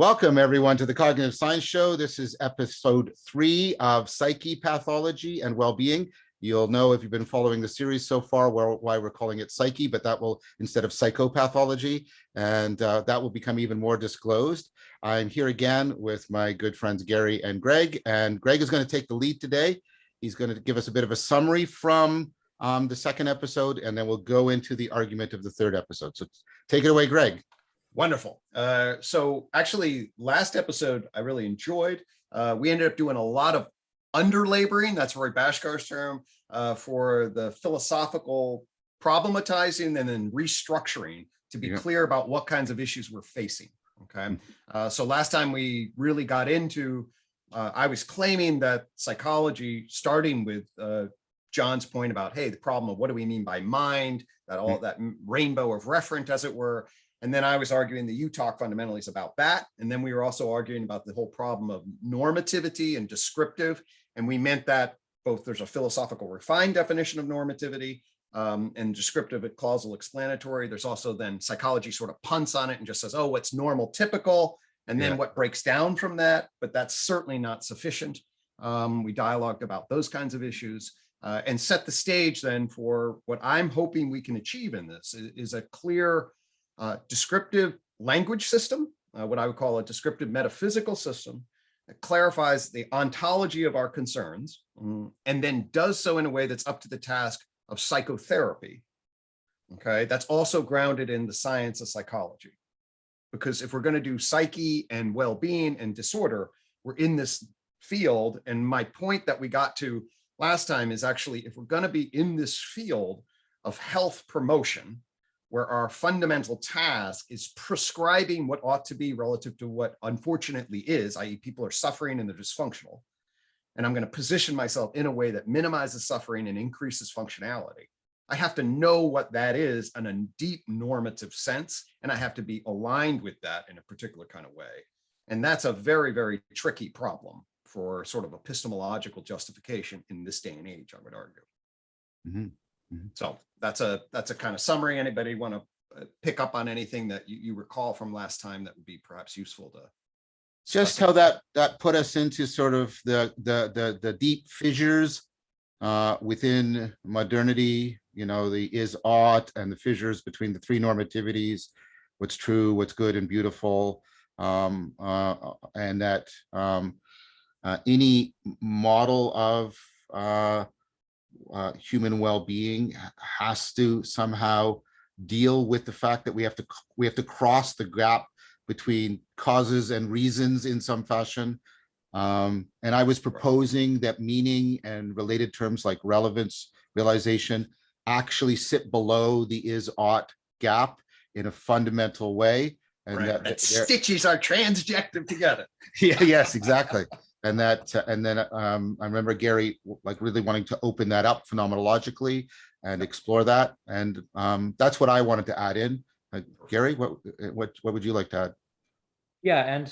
Welcome, everyone, to the Cognitive Science Show. This is episode 3 of Psyche-pathology and Well-being. You'll know if you've been following the series so far why we're calling it Psyche, but that will, instead of psychopathology, and that will become even more disclosed. I'm here again with my good friends Gary and Greg, and Greg is going to take the lead today. He's going to give us a bit of a summary from the second episode, and then we'll go into the argument of the third episode. So take it away, Greg. Wonderful. So actually, last episode I really enjoyed. We ended up doing a lot of underlaboring, that's Roy Bhaskaar's term, for the philosophical problematizing and then restructuring to be clear about what kinds of issues we're facing. Okay. So last time we really got into, I was claiming that psychology, starting with John's point about, hey, the problem of what do we mean by mind, that all that rainbow of referent, as it were. And then I was arguing that you talk fundamentally is about that. And then we were also arguing about the whole problem of normativity and descriptive. And we meant that both there's a philosophical refined definition of normativity and descriptive causal explanatory. There's also then psychology sort of punts on it and just says, oh, what's normal typical? And then what breaks down from that, but that's certainly not sufficient. We dialogued about those kinds of issues and set the stage then for what I'm hoping we can achieve in this is a clear descriptive language system, what I would call a descriptive metaphysical system that clarifies the ontology of our concerns and then does so in a way that's up to the task of psychotherapy. Okay, that's also grounded in the science of psychology. Because if we're going to do psyche and well-being and disorder, we're in this field. And my point that we got to last time is actually, if we're going to be in this field of health promotion, where our fundamental task is prescribing what ought to be relative to what unfortunately is, i.e. people are suffering and they're dysfunctional. And I'm going to position myself in a way that minimizes suffering and increases functionality. I have to know what that is in a deep normative sense, and I have to be aligned with that in a particular kind of way. And that's a very, very tricky problem for sort of epistemological justification in this day and age, I would argue. Mm-hmm. So that's a kind of summary. Anybody want to pick up on anything that you recall from last time that would be perhaps useful to just how that put us into sort of the deep fissures within modernity, you know, the is ought and the fissures between the three normativities, what's true, what's good and beautiful, and that any model of human well-being has to somehow deal with the fact that we have to cross the gap between causes and reasons in some fashion. And I was proposing that meaning and related terms like relevance, realization, actually sit below the is-ought gap in a fundamental way. And that stitches our transjective together. Yeah, yes, exactly. And that, and then I remember Gary like really wanting to open that up phenomenologically and explore that. And that's what I wanted to add in. Gary, what would you like to add? Yeah, and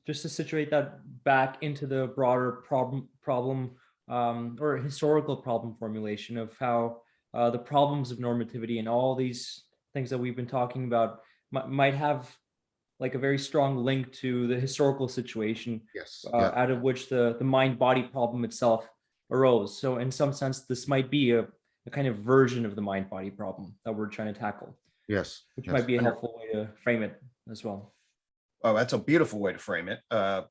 just to situate that back into the broader problem or historical problem formulation of how the problems of normativity and all these things that we've been talking about might have like a very strong link to the historical situation, out of which the mind-body problem itself arose. So in some sense, this might be a kind of version of the mind-body problem that we're trying to tackle. Yes. Which might be a helpful way to frame it as well. Oh, that's a beautiful way to frame it. My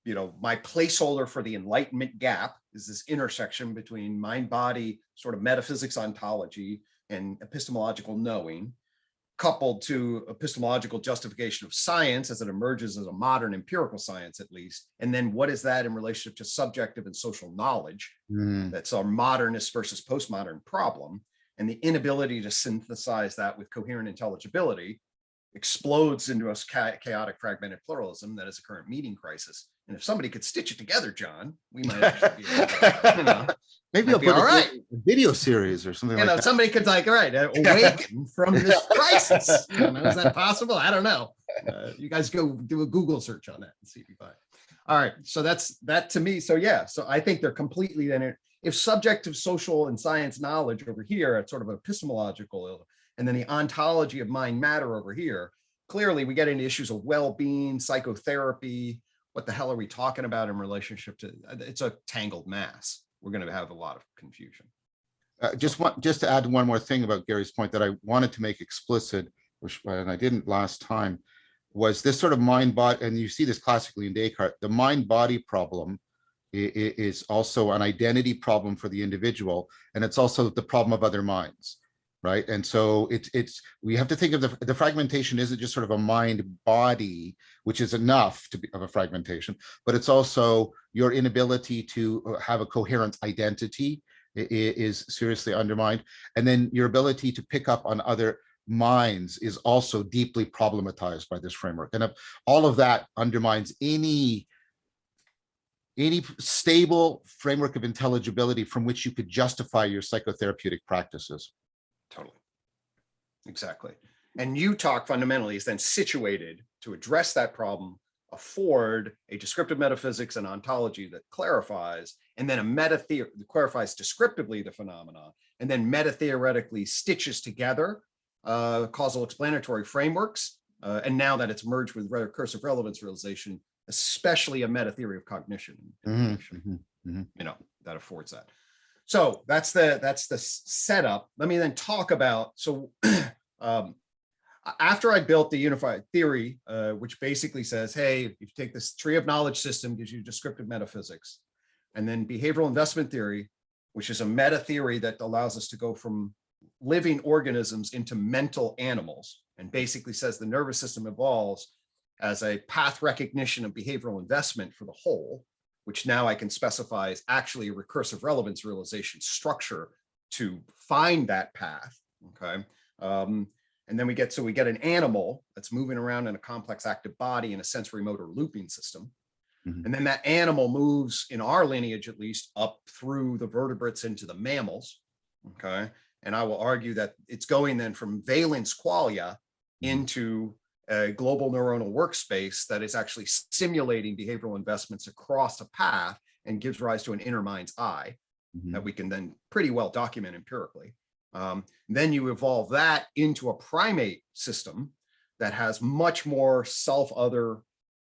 placeholder for the Enlightenment gap is this intersection between mind-body sort of metaphysics ontology and epistemological knowing, coupled to epistemological justification of science as it emerges as a modern empirical science, at least. And then what is that in relationship to subjective and social knowledge? That's our modernist versus postmodern problem. And the inability to synthesize that with coherent intelligibility explodes into a chaotic fragmented pluralism that is a current meaning crisis. And if somebody could stitch it together, John, we might actually be able to, maybe I'll put a video series or something like that. Somebody could like, all right, awaken from this crisis. Is that possible? I don't know. You guys go do a Google search on that and see if you find it. All right, so that's that to me. So yeah, so I think they're completely then. If subjective, social, and science knowledge over here at sort of epistemological, and then the ontology of mind matter over here clearly we get into issues of well-being, psychotherapy. What the hell are we talking about in relationship to, it's a tangled mass. We're going to have a lot of confusion. Just to add one more thing about Gary's point that I wanted to make explicit, and I didn't last time, was this sort of mind-body, and you see this classically in Descartes, the mind-body problem is also an identity problem for the individual, and it's also the problem of other minds, right? And so we have to think of the fragmentation isn't just sort of a mind-body, which is enough to be of a fragmentation, but it's also your inability to have a coherent identity is seriously undermined, and then your ability to pick up on other minds is also deeply problematized by this framework, and all of that undermines any stable framework of intelligibility from which you could justify your psychotherapeutic practices. Totally. Exactly. And you talk fundamentally is then situated to address that problem, afford a descriptive metaphysics and ontology that clarifies, and then a meta-theory that clarifies descriptively the phenomena, and then meta-theoretically stitches together causal explanatory frameworks. And now that it's merged with recursive relevance realization, especially a meta theory of cognition, that affords that. So that's the setup. Let me then talk about, so after I built the unified theory, which basically says, hey, if you take this tree of knowledge system, gives you descriptive metaphysics, and then behavioral investment theory, which is a meta theory that allows us to go from living organisms into mental animals, and basically says the nervous system evolves as a path recognition of behavioral investment for the whole, which now I can specify as actually a recursive relevance realization structure to find that path. Okay. And then we get an animal that's moving around in a complex active body in a sensory motor looping system. And then that animal moves, in our lineage at least, up through the vertebrates into the mammals. Okay. And I will argue that it's going then from valence qualia into a global neuronal workspace that is actually simulating behavioral investments across a path and gives rise to an inner mind's eye that we can then pretty well document empirically. Then you evolve that into a primate system that has much more self-other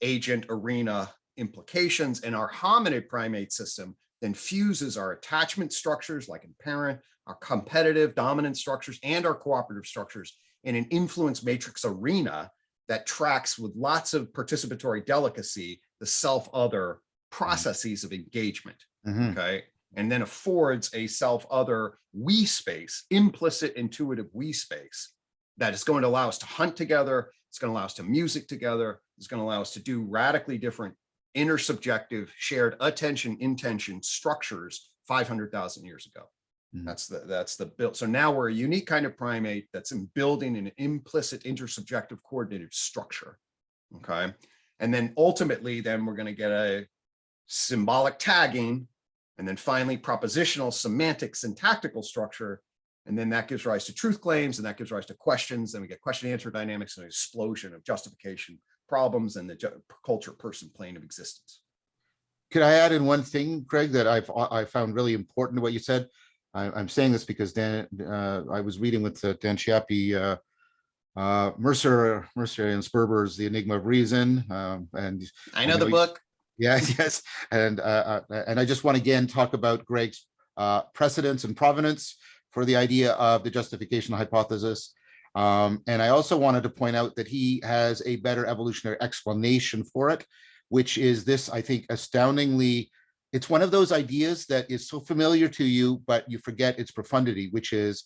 agent arena implications, and our hominid primate system then fuses our attachment structures like in parent, our competitive dominant structures, and our cooperative structures in an influence matrix arena that tracks with lots of participatory delicacy the self-other processes of engagement, okay? And then affords a self-other we space, implicit intuitive we space, that is going to allow us to hunt together, it's going to allow us to music together, it's going to allow us to do radically different intersubjective shared attention intention structures 500,000 years ago. That's the build. So now we're a unique kind of primate that's in building an implicit intersubjective coordinated structure. Okay. And then ultimately, then we're going to get a symbolic tagging, and then finally propositional semantic syntactical structure. And then that gives rise to truth claims, and that gives rise to questions. Then we get question answer dynamics and an explosion of justification problems and the culture person plane of existence. Could I add in one thing, Greg, that I found really important to what you said? I'm saying this because I was reading with Dan Chiappi, Mercer and Sperber's The Enigma of Reason, and I know the book. Yes, and I just want to again talk about Gregg's precedence and provenance for the idea of the justification hypothesis. And I also wanted to point out that he has a better evolutionary explanation for it, which is this, I think, astoundingly, it's one of those ideas that is so familiar to you, but you forget its profundity, which is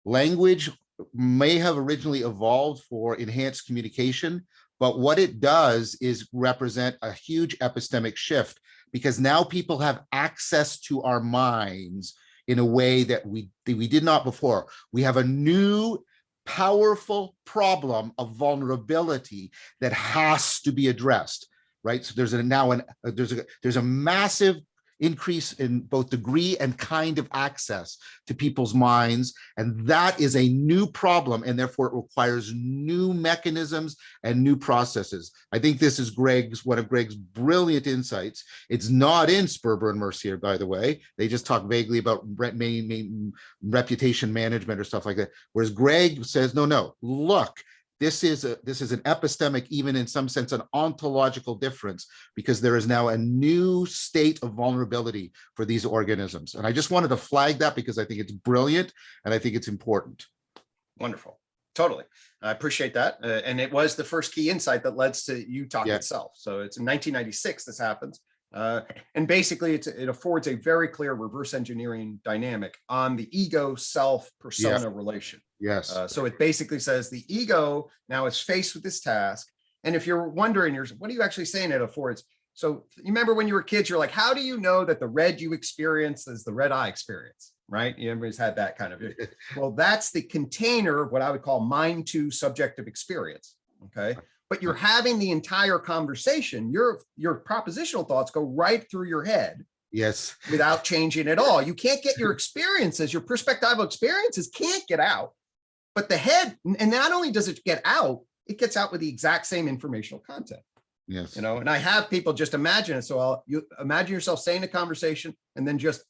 language may have originally evolved for enhanced communication, but what it does is represent a huge epistemic shift, because now people have access to our minds in a way that we did not before. We have a new powerful problem of vulnerability that has to be addressed, right? So there's a massive increase in both degree and kind of access to people's minds, and that is a new problem, and therefore it requires new mechanisms and new processes. I think this is one of Gregg's brilliant insights. It's not in Sperber and Mercier, by the way. They just talk vaguely about reputation management or stuff like that, whereas Gregg says, no, look, this is an epistemic, even in some sense, an ontological difference, because there is now a new state of vulnerability for these organisms. And I just wanted to flag that because I think it's brilliant and I think it's important. Wonderful. Totally. I appreciate that. And it was the first key insight that led to UTOC itself. So it's in 1996 this happens. And basically it affords a very clear reverse engineering dynamic on the ego self persona relation. Yes. So it basically says the ego now is faced with this task. And if you're wondering, what are you actually saying it affords? So you remember when you were kids, you're like, how do you know that the red you experience is the red I experience, right? Everybody's had that kind of, well, that's the container of what I would call mind to subjective experience, okay? But you're having the entire conversation, your propositional thoughts go right through your head. Yes. Without changing at all. You can't get your experiences, your perspectival experiences can't get out. But the head, and not only does it get out, it gets out with the exact same informational content. Yes. You know, and I have people just imagine it. So you imagine yourself saying a conversation and then just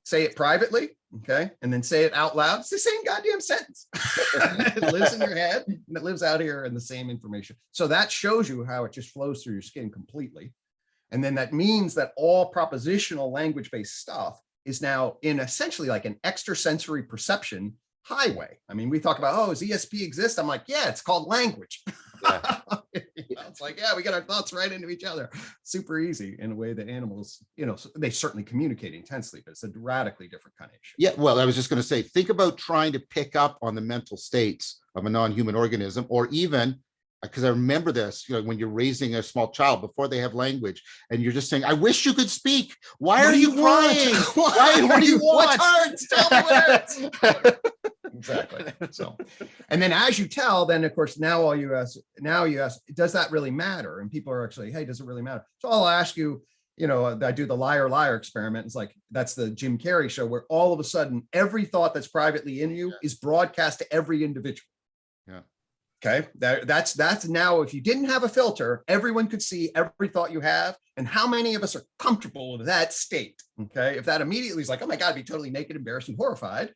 say it privately, okay? And then say it out loud. It's the same goddamn sentence. It lives in your head and it lives out here in the same information. So that shows you how it just flows through your skin completely. And then that means that all propositional language-based stuff is now in essentially like an extrasensory perception highway. I mean, we talk about, oh, does ESP exist? I'm like, yeah, it's called language. Yeah. It's like, yeah, we get our thoughts right into each other. Super easy in a way that animals, you know, they certainly communicate intensely, but it's a radically different kind of issue. Yeah, well, I was just going to say, think about trying to pick up on the mental states of a non-human organism, or even, because I remember this, you know, when you're raising a small child before they have language, and you're just saying, "I wish you could speak. Why are you crying? Why? What do you want? What hurts? Tell me what hurts." Exactly. So, and then as you tell, then of course now you ask, does that really matter? And people are actually, hey, does it really matter? So I'll ask you, you know, I do the liar experiment. It's like, that's the Jim Carrey show where all of a sudden every thought that's privately in you is broadcast to every individual. Yeah. Okay. That's now, if you didn't have a filter, everyone could see every thought you have. And how many of us are comfortable with that state? Okay. If that immediately is like, oh my God, I'd be totally naked, embarrassed, and horrified.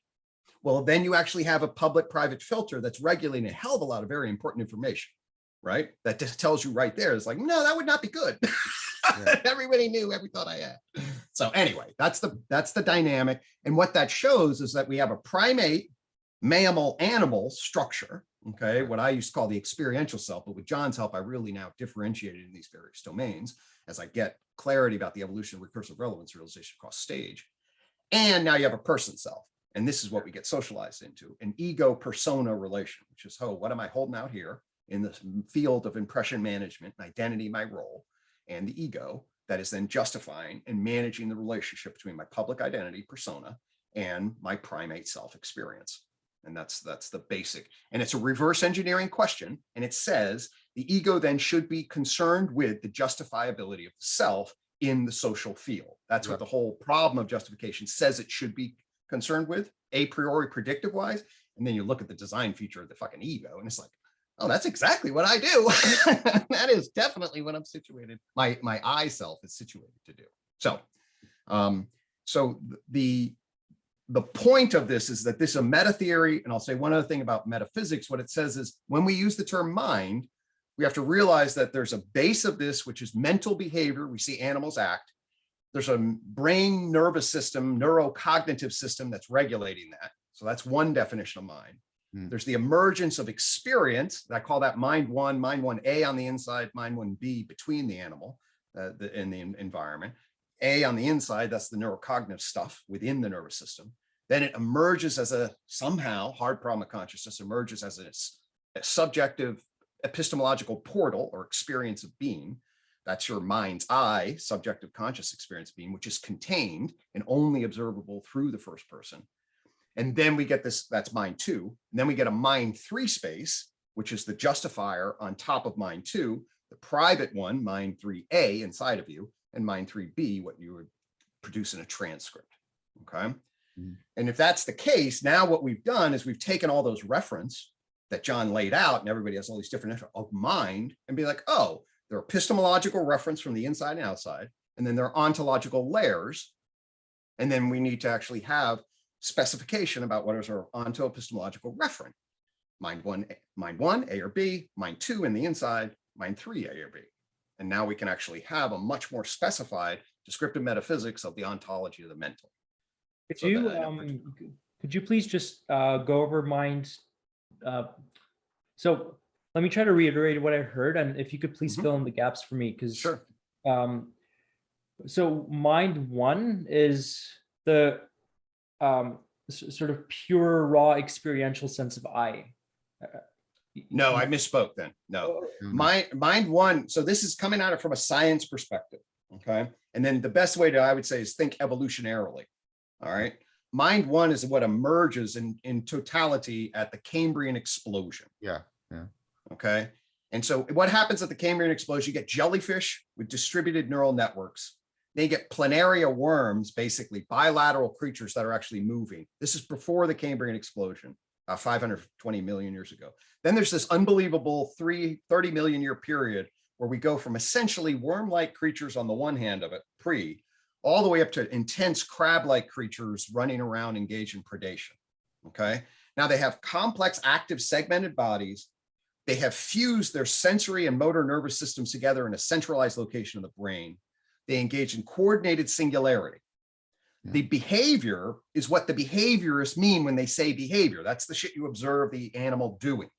Well, then you actually have a public-private filter that's regulating a hell of a lot of very important information, right? That just tells you right there, it's like, no, that would not be good. Yeah. Everybody knew every thought I had. So anyway, that's the dynamic. And what that shows is that we have a primate, mammal, animal structure, okay? What I used to call the experiential self, but with John's help, I really now differentiated in these various domains as I get clarity about the evolution of recursive relevance realization across stage. And now you have a person self. And this is what we get socialized into, an ego persona relation, which is, oh, what am I holding out here in the field of impression management, identity, my role, and the ego that is then justifying and managing the relationship between my public identity persona and my primate self experience. And that's the basic, and it's a reverse engineering question. And it says the ego then should be concerned with the justifiability of the self in the social field. That's what the whole problem of justification says it should be concerned with, a priori predictive wise. And then you look at the design feature of the fucking ego and it's like, oh, that's exactly what I do. That is definitely what I'm situated. My I self is situated to do. So, so the point of this is that this is a meta theory. And I'll say one other thing about metaphysics. What it says is when we use the term mind, we have to realize that there's a base of this, which is mental behavior. We see animals act. There's a brain nervous system, neurocognitive system that's regulating that. So that's one definition of mind. There's the emergence of experience. I call that mind 1A on the inside, mind 1B between the animal in the environment. A on the inside, that's the neurocognitive stuff within the nervous system. Then it emerges as a somehow hard problem of consciousness, emerges as a subjective epistemological portal or experience of being. That's your mind's eye, subjective conscious experience being, which is contained and only observable through the first person. And then we get this, that's mind 2. And then we get a mind 3 space, which is the justifier on top of mind 2, the private one, mind 3A inside of you, and mind 3B, what you would produce in a transcript, okay? And if that's the case, now what we've done is we've taken all those reference that John laid out, and everybody has all these different of mind, and be like, oh, there are epistemological reference from the inside and outside, and then there are ontological layers. And then we need to actually have specification about what is our onto-epistemological referent. Mind one, A or B, mind two in the inside, mind three, A or B. And now we can actually have a much more specified descriptive metaphysics of the ontology of the mental. Could you please just go over mind? So let me try to reiterate what I heard, and if you could please fill in the gaps for me, because Sure. So mind one is the sort of pure raw experiential sense of I. No, I misspoke then. No, mind one. So this is coming at it from a science perspective. Okay. And then the best way to, I would say, is think evolutionarily. All right. Mind one is what emerges in totality at the Cambrian explosion. Yeah. Okay. And so what happens at the Cambrian explosion, you get jellyfish with distributed neural networks. They get planaria worms, basically bilateral creatures that are actually moving. This is before the Cambrian explosion, 520 million years ago. Then there's this unbelievable 30 million year period where we go from essentially worm-like creatures on the one hand of it, all the way up to intense crab-like creatures running around engaged in predation. Okay. Now they have complex, active, segmented bodies. They have fused their sensory and motor nervous systems together in a centralized location of the brain. They engage in coordinated singularity. Yeah. The behavior is what the behaviorists mean when they say behavior. That's the shit you observe the animal doing.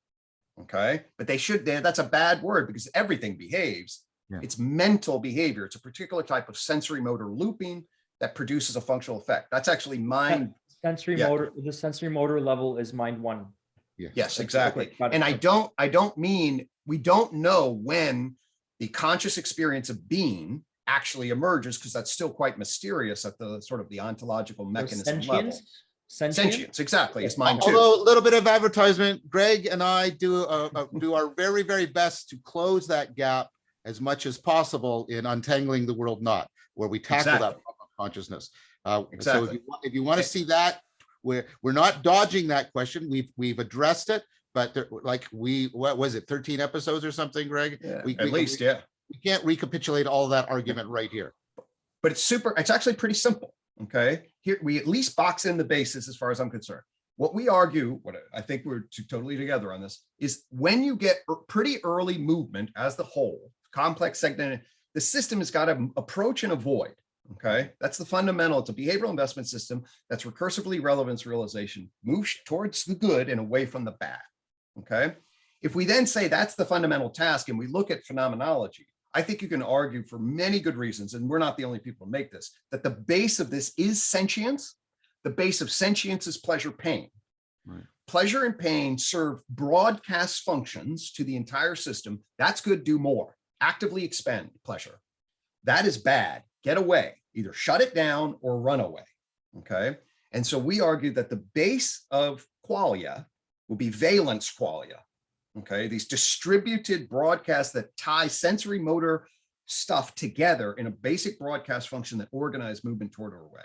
Okay. But that's a bad word because everything behaves. Yeah. It's mental behavior. It's a particular type of sensory motor looping that produces a functional effect. That's actually mind. Motor. The sensory motor level is mind one. Yeah. Yes, exactly. Okay, and I don't mean, we don't know when the conscious experience of being actually emerges, because that's still quite mysterious at the sort of the ontological mechanism level. Sentience, exactly. It's mine too. Although a little bit of advertisement, Gregg and I do our very, very best to close that gap as much as possible in Untangling the World Knot, where we tackle that problem of consciousness. Exactly. So if you want to see that, we're not dodging that question. We've addressed it, but what was it, 13 episodes or something, Gregg? Yeah, at least. We can't recapitulate all of that argument right here. But it's actually pretty simple. Okay. Here we at least box in the basis as far as I'm concerned. What we argue, what I think we're totally together on this, is when you get pretty early movement as the whole, complex segment, the system has got to approach and avoid. Okay. That's the fundamental. It's a behavioral investment system that's recursively relevance realization, moves towards the good and away from the bad. Okay. If we then say that's the fundamental task and we look at phenomenology, I think you can argue for many good reasons, and we're not the only people to make this, that the base of this is sentience. The base of sentience is pleasure, pain. Right. Pleasure and pain serve broadcast functions to the entire system. That's good, do more. Actively expend pleasure. That is bad, get away. Either shut it down or run away, okay? And so we argue that the base of qualia will be valence qualia. Okay, these distributed broadcasts that tie sensory motor stuff together in a basic broadcast function that organize movement toward or away.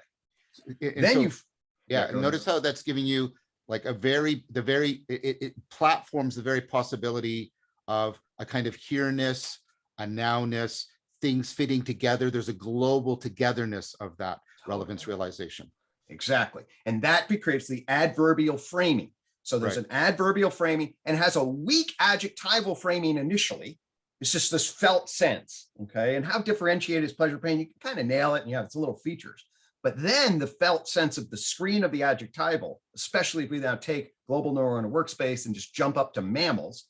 Notice how that's giving you like it platforms the very possibility of a kind of here-ness, a now-ness, things fitting together. There's a global togetherness of that relevance realization. Exactly, and that creates the adverbial framing. So there's an adverbial framing and has a weak adjectival framing initially. It's just this felt sense, okay? And how differentiated is pleasure, pain? You can kind of nail it and you have its little features. But then the felt sense of the screen of the adjectival, especially if we now take global neuron workspace and just jump up to mammals,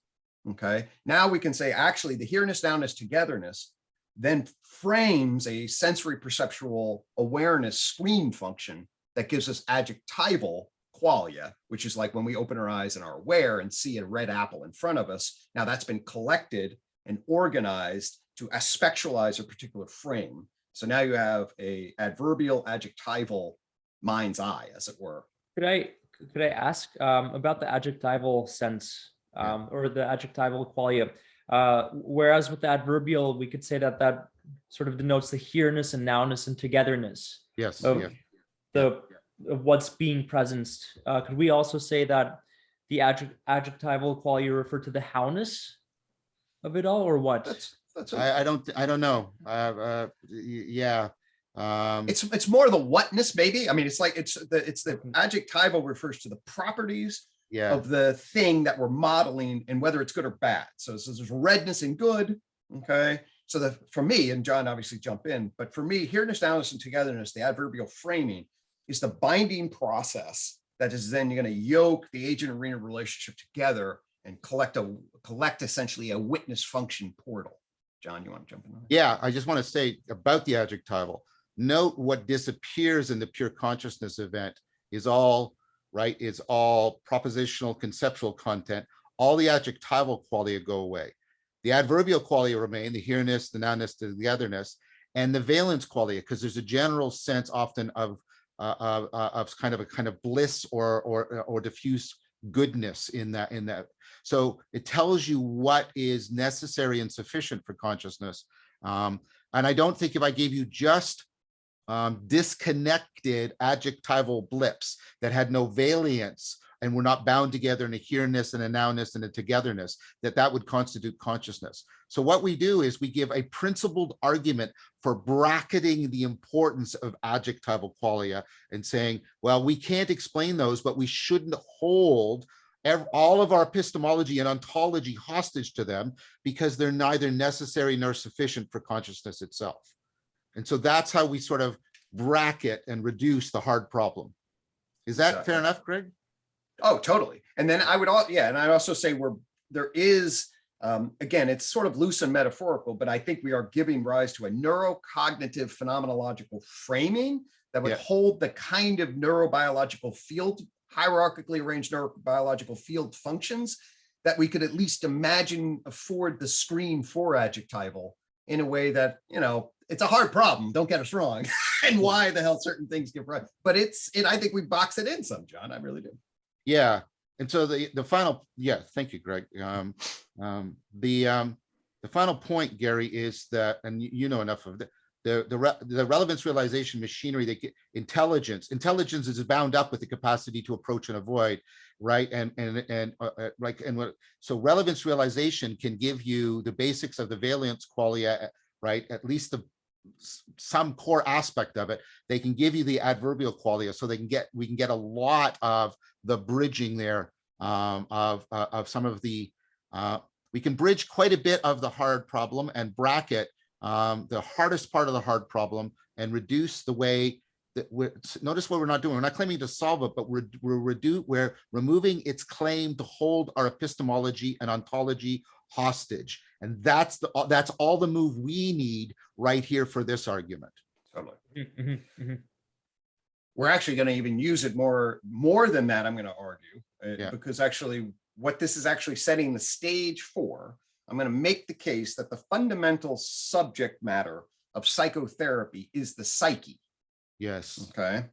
okay? Now we can say actually the here-ness, now-ness, togetherness then frames a sensory perceptual awareness screen function that gives us adjectival qualia, which is like when we open our eyes and are aware and see a red apple in front of us. Now that's been collected and organized to aspectualize a particular frame. So now you have a adverbial adjectival mind's eye, as it were. Could I ask about the adjectival sense or the adjectival qualia? Whereas with the adverbial, we could say that sort of denotes the here-ness and now-ness and togetherness. Yes. Of what's being presenced. Could we also say that the adjectival quality refer to the how-ness of it all, or what? I don't know. It's more the whatness, maybe. I mean, it's like it's the adjectival refers to the properties Yeah. of the thing that we're modeling and whether it's good or bad. So there's redness in good, okay? So that for me, and John obviously jump in, but for me, here-ness, now-ness, and togetherness, the adverbial framing is the binding process that is then going to yoke the agent arena relationship together and collect essentially a witness function portal. John, you want to jump in on that? Yeah, I just want to say about the adjectival. Note what disappears in the pure consciousness event is all, right? It's all propositional conceptual content. All the adjectival qualia go away. The adverbial qualia remain, the here-ness, the now-ness, the togetherness, and the valence qualia, because there's a general sense often of kind of bliss or diffuse goodness in that. So it tells you what is necessary and sufficient for consciousness. And I don't think if I gave you just disconnected adjectival blips that had no valence and were not bound together in a here-ness and a now-ness and a togetherness, that would constitute consciousness. So what we do is we give a principled argument for bracketing the importance of adjectival qualia and saying, well, we can't explain those, but we shouldn't hold all of our epistemology and ontology hostage to them because they're neither necessary nor sufficient for consciousness itself. And so that's how we sort of bracket and reduce the hard problem. Is that Exactly. fair enough, Greg? Oh, totally. And then I would and I'd also say there is, again, it's sort of loose and metaphorical, but I think we are giving rise to a neurocognitive phenomenological framing that would hold the kind of neurobiological field, hierarchically arranged neurobiological field functions that we could at least imagine afford the screen for adjectival in a way that, it's a hard problem, don't get us wrong, and why the hell certain things give rise. But I think we box it in some, John, I really do. Yeah. And so the final, thank you, Greg. The final point, Gary, is that, and you know enough of the relevance realization machinery, that intelligence is bound up with the capacity to approach and avoid, right? So relevance realization can give you the basics of the valence qualia, right? At least some core aspect of it. They can give you the adverbial qualia, so we can get a lot of the bridging there of some of the we can bridge quite a bit of the hard problem and bracket the hardest part of the hard problem and reduce the way that notice what we're not doing. We're not claiming to solve it, but we're removing its claim to hold our epistemology and ontology hostage. And that's all the move we need right here for this argument. Totally. Mm-hmm, mm-hmm. We're actually going to even use it more than that, I'm going to argue, because actually what this is actually setting the stage for, I'm going to make the case that the fundamental subject matter of psychotherapy is the psyche. Yes. Okay.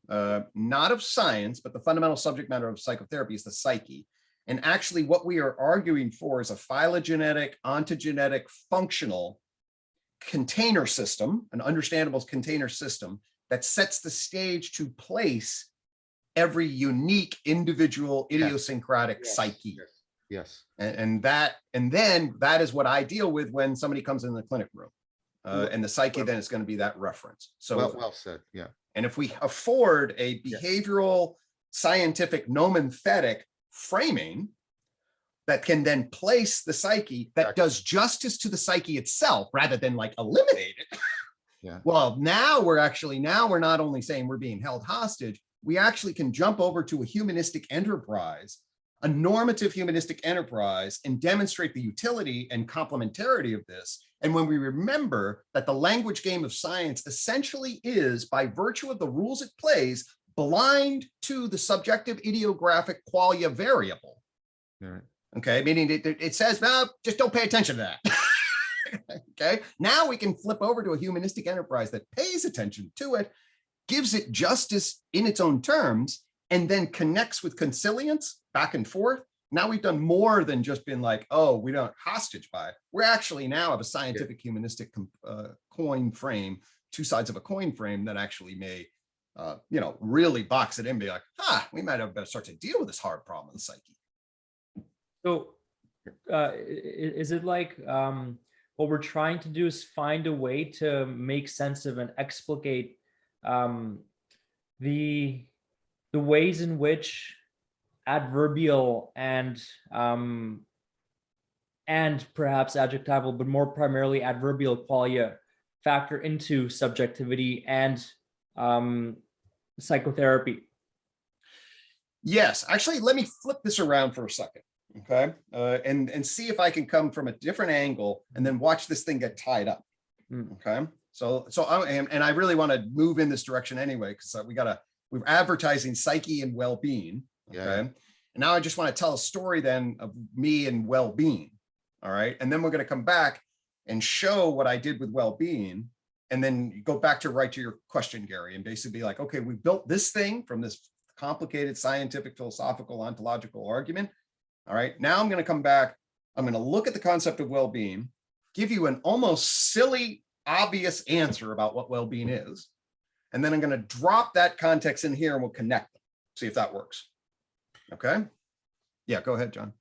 Not of science, but the fundamental subject matter of psychotherapy is the psyche. And actually what we are arguing for is a phylogenetic, ontogenetic, functional container system, an understandable container system that sets the stage to place every unique individual idiosyncratic psyche. Yes. And then that is what I deal with when somebody comes in the clinic room. And the psyche then is going to be that reference. So well said. Yeah. And if we afford a behavioral, scientific, nomethetic framing that can then place the psyche that does justice to the psyche itself rather than like eliminate it. Well, now we're not only saying we're being held hostage, we actually can jump over to a humanistic enterprise, a normative humanistic enterprise, and demonstrate the utility and complementarity of this. And when we remember that the language game of science essentially is, by virtue of the rules it plays, blind to the subjective idiographic qualia variable. Right. Okay, meaning it says, well, just don't pay attention to that. Okay, now we can flip over to a humanistic enterprise that pays attention to it, gives it justice in its own terms, and then connects with consilience back and forth. Now we've done more than just been like, oh, we don't hostage by it. We're actually now have a scientific humanistic coin frame, two sides of a coin frame that actually may, really box it in and be like, we might have better start to deal with this hard problem of the psyche. So is it like what we're trying to do is find a way to make sense of and explicate the ways in which adverbial and perhaps adjectival, but more primarily adverbial qualia factor into subjectivity and psychotherapy? Yes, actually, let me flip this around for a second, okay? And see if I can come from a different angle and then watch this thing get tied up, okay? So I really want to move in this direction anyway, because we're advertising psyche and well-being, okay? Yeah. And now I just want to tell a story then of me and well-being, all right? And then we're going to come back and show what I did with well-being, and then go back to your question, Gary, and basically be like, okay, we built this thing from this complicated scientific, philosophical, ontological argument. All right, now I'm going to come back. I'm going to look at the concept of well-being, give you an almost silly, obvious answer about what well-being is. And then I'm going to drop that context in here and we'll connect them. See if that works. Okay. Yeah, go ahead, John.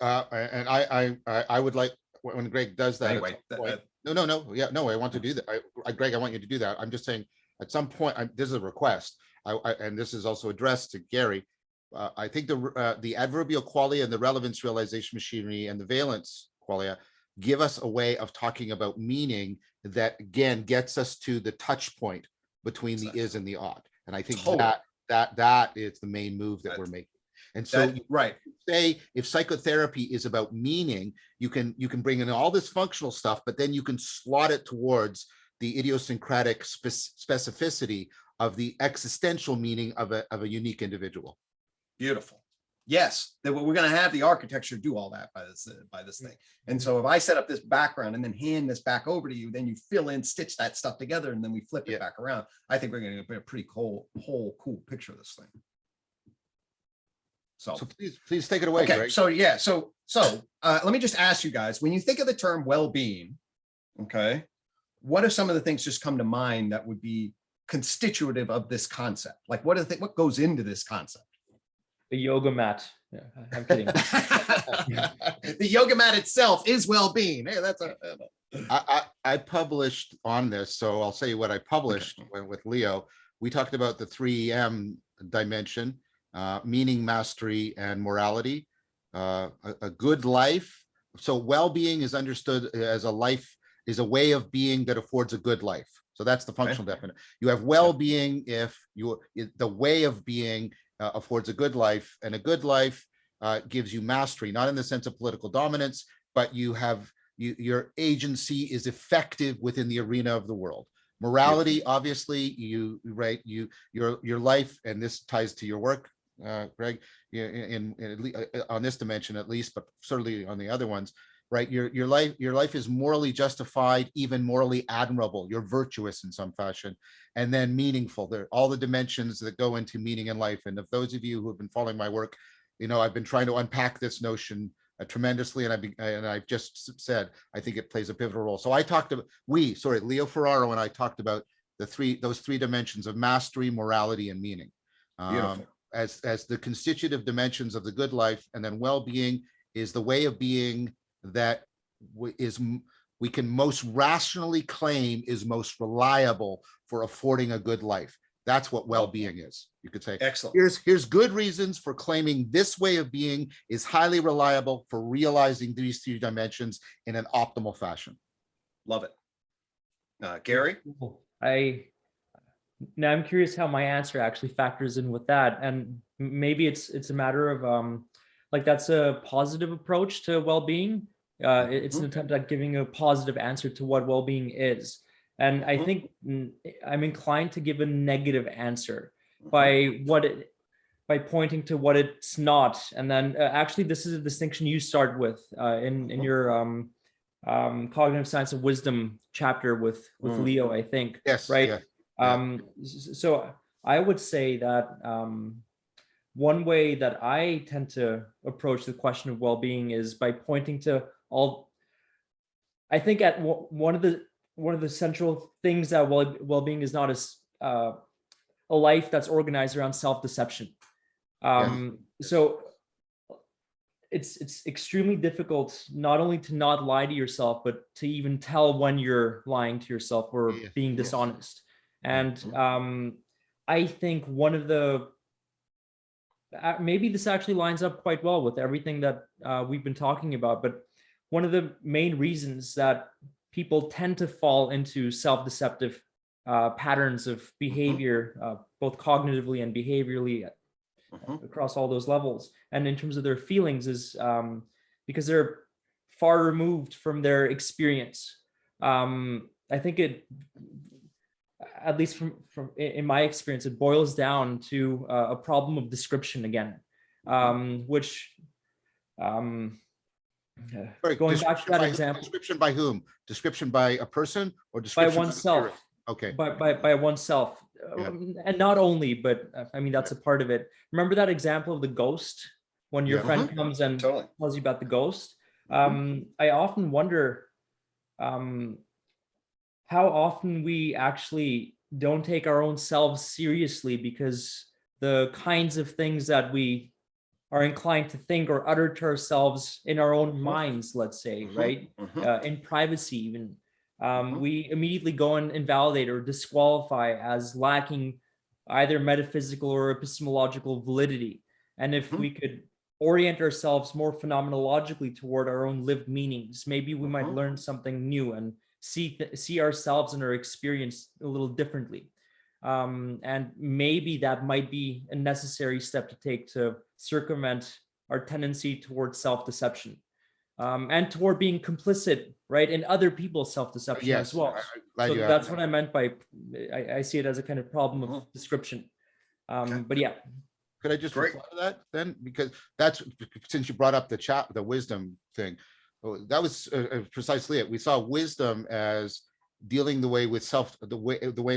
And I would like, when Greg does that. Anyway, No. Yeah, no, I want to do that. Greg, I want you to do that. I'm just saying at some point, this is a request. And this is also addressed to Gary. I think the adverbial qualia and the relevance realization machinery and the valence qualia give us a way of talking about meaning that, again, gets us to the touch point between the is and the ought. And I think that is the main move that we're making. And so say if psychotherapy is about meaning, you can bring in all this functional stuff, but then you can slot it towards the idiosyncratic specificity of the existential meaning of a unique individual. Beautiful. Yes, that we're going to have the architecture do all that by this thing. And so if I set up this background and then hand this back over to you, then you fill in, stitch that stuff together, and then we flip it back around. I think we're going to get a pretty cool picture of this thing. So please take it away, okay, Greg. So yeah, so let me just ask you guys, when you think of the term well-being, okay, what are some of the things just come to mind that would be constitutive of this concept? Like what goes into this concept? A yoga mat. Yeah, I'm kidding. The yoga mat itself is well-being. Hey, that's I published on this, so I'll say what I published with Leo. We talked about the 3M dimension, meaning, mastery, and morality. A good life. So well-being is understood as a way of being that affords a good life. So that's the functional definition. You have well-being if the way of being affords a good life, and a good life gives you mastery, not in the sense of political dominance, but your agency is effective within the arena of the world. Morality, obviously, your life, and this ties to your work, Greg, on this dimension at least, but certainly on the other ones, right? Your life is morally justified, even morally admirable. You're virtuous in some fashion, and then meaningful. There are all the dimensions that go into meaning in life. And if those of you who have been following my work, I've been trying to unpack this notion tremendously, and I've just said I think it plays a pivotal role. So Leo Ferraro and I talked about those three dimensions of mastery, morality, and meaning as the constitutive dimensions of the good life, and then well-being is the way of being that we can most rationally claim is most reliable for affording a good life. That's what well-being is. You could say, excellent. Here's good reasons for claiming this way of being is highly reliable for realizing these three dimensions in an optimal fashion. Love it. Gary? Now I'm curious how my answer actually factors in with that. And maybe it's a matter of that's a positive approach to well-being. It's an attempt at giving a positive answer to what well-being is. And I think I'm inclined to give a negative answer by pointing to what it's not. And then actually, this is a distinction you start with in your cognitive science of wisdom chapter with Leo, I think. Yes. Right. Yeah. So I would say that one way that I tend to approach the question of well-being is by pointing to I think at one of the central things that well-being is not as a life that's organized around self-deception. So it's extremely difficult not only to not lie to yourself, but to even tell when you're lying to yourself or being dishonest. And I think one of the maybe this actually lines up quite well with everything that we've been talking about. But one of the main reasons that people tend to fall into self-deceptive patterns of behavior, both cognitively and behaviorally, across all those levels, and in terms of their feelings, is because they're far removed from their experience. I think at least from in my experience, it boils down to a problem of description again, which going back to that example, description by whom? Description by a person or by description oneself. Okay. By oneself. Yeah. And not only, but I mean, that's a part of it. Remember that example of the ghost, when your friend comes and tells you about the ghost? I often wonder how often we actually don't take our own selves seriously, because the kinds of things that we are inclined to think or utter to ourselves in our own minds, let's say, right? In privacy even, we immediately go and invalidate or disqualify as lacking either metaphysical or epistemological validity. And if we could orient ourselves more phenomenologically toward our own lived meanings, maybe we might learn something new and see ourselves and our experience a little differently. And maybe that might be a necessary step to take to circumvent our tendency towards self-deception, and toward being complicit, right, in other people's self-deception as well. So that's what I meant by, I see it as a kind of problem of description. But yeah. Could I just reply to that then? Because that's, since you brought up the wisdom thing, that was precisely it. We saw wisdom as dealing the way in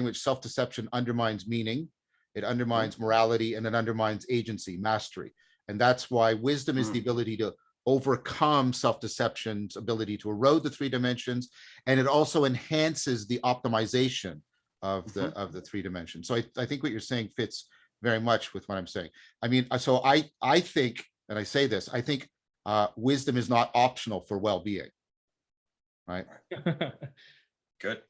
which self-deception undermines meaning, it undermines morality, and it undermines agency, mastery. And that's why wisdom is the ability to overcome self-deception's ability to erode the 3 dimensions, and it also enhances the optimization of the 3 dimensions. So I think what you're saying fits very much with what I'm saying. I mean, so I think, and I say this, I think wisdom is not optional for well-being, right? Good.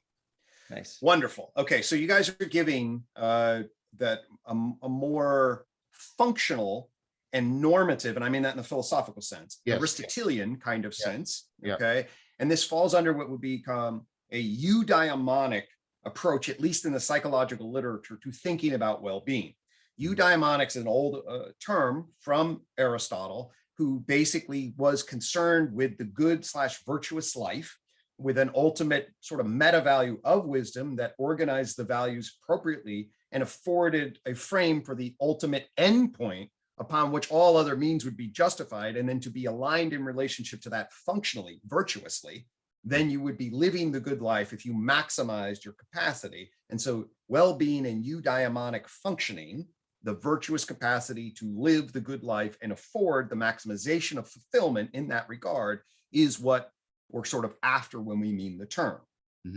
Nice. Wonderful. Okay, so you guys are giving that a more functional and normative, and I mean that in a philosophical sense, Aristotelian kind of sense, okay? And this falls under what would become a eudaimonic approach, at least in the psychological literature, to thinking about well-being. Eudaimonics is an old term from Aristotle, who basically was concerned with the good/virtuous life, with an ultimate sort of meta value of wisdom that organized the values appropriately and afforded a frame for the ultimate endpoint upon which all other means would be justified, and then to be aligned in relationship to that functionally, virtuously, then you would be living the good life if you maximized your capacity. And so well-being and eudaimonic functioning, the virtuous capacity to live the good life and afford the maximization of fulfillment in that regard, is what we're sort of after when we mean the term.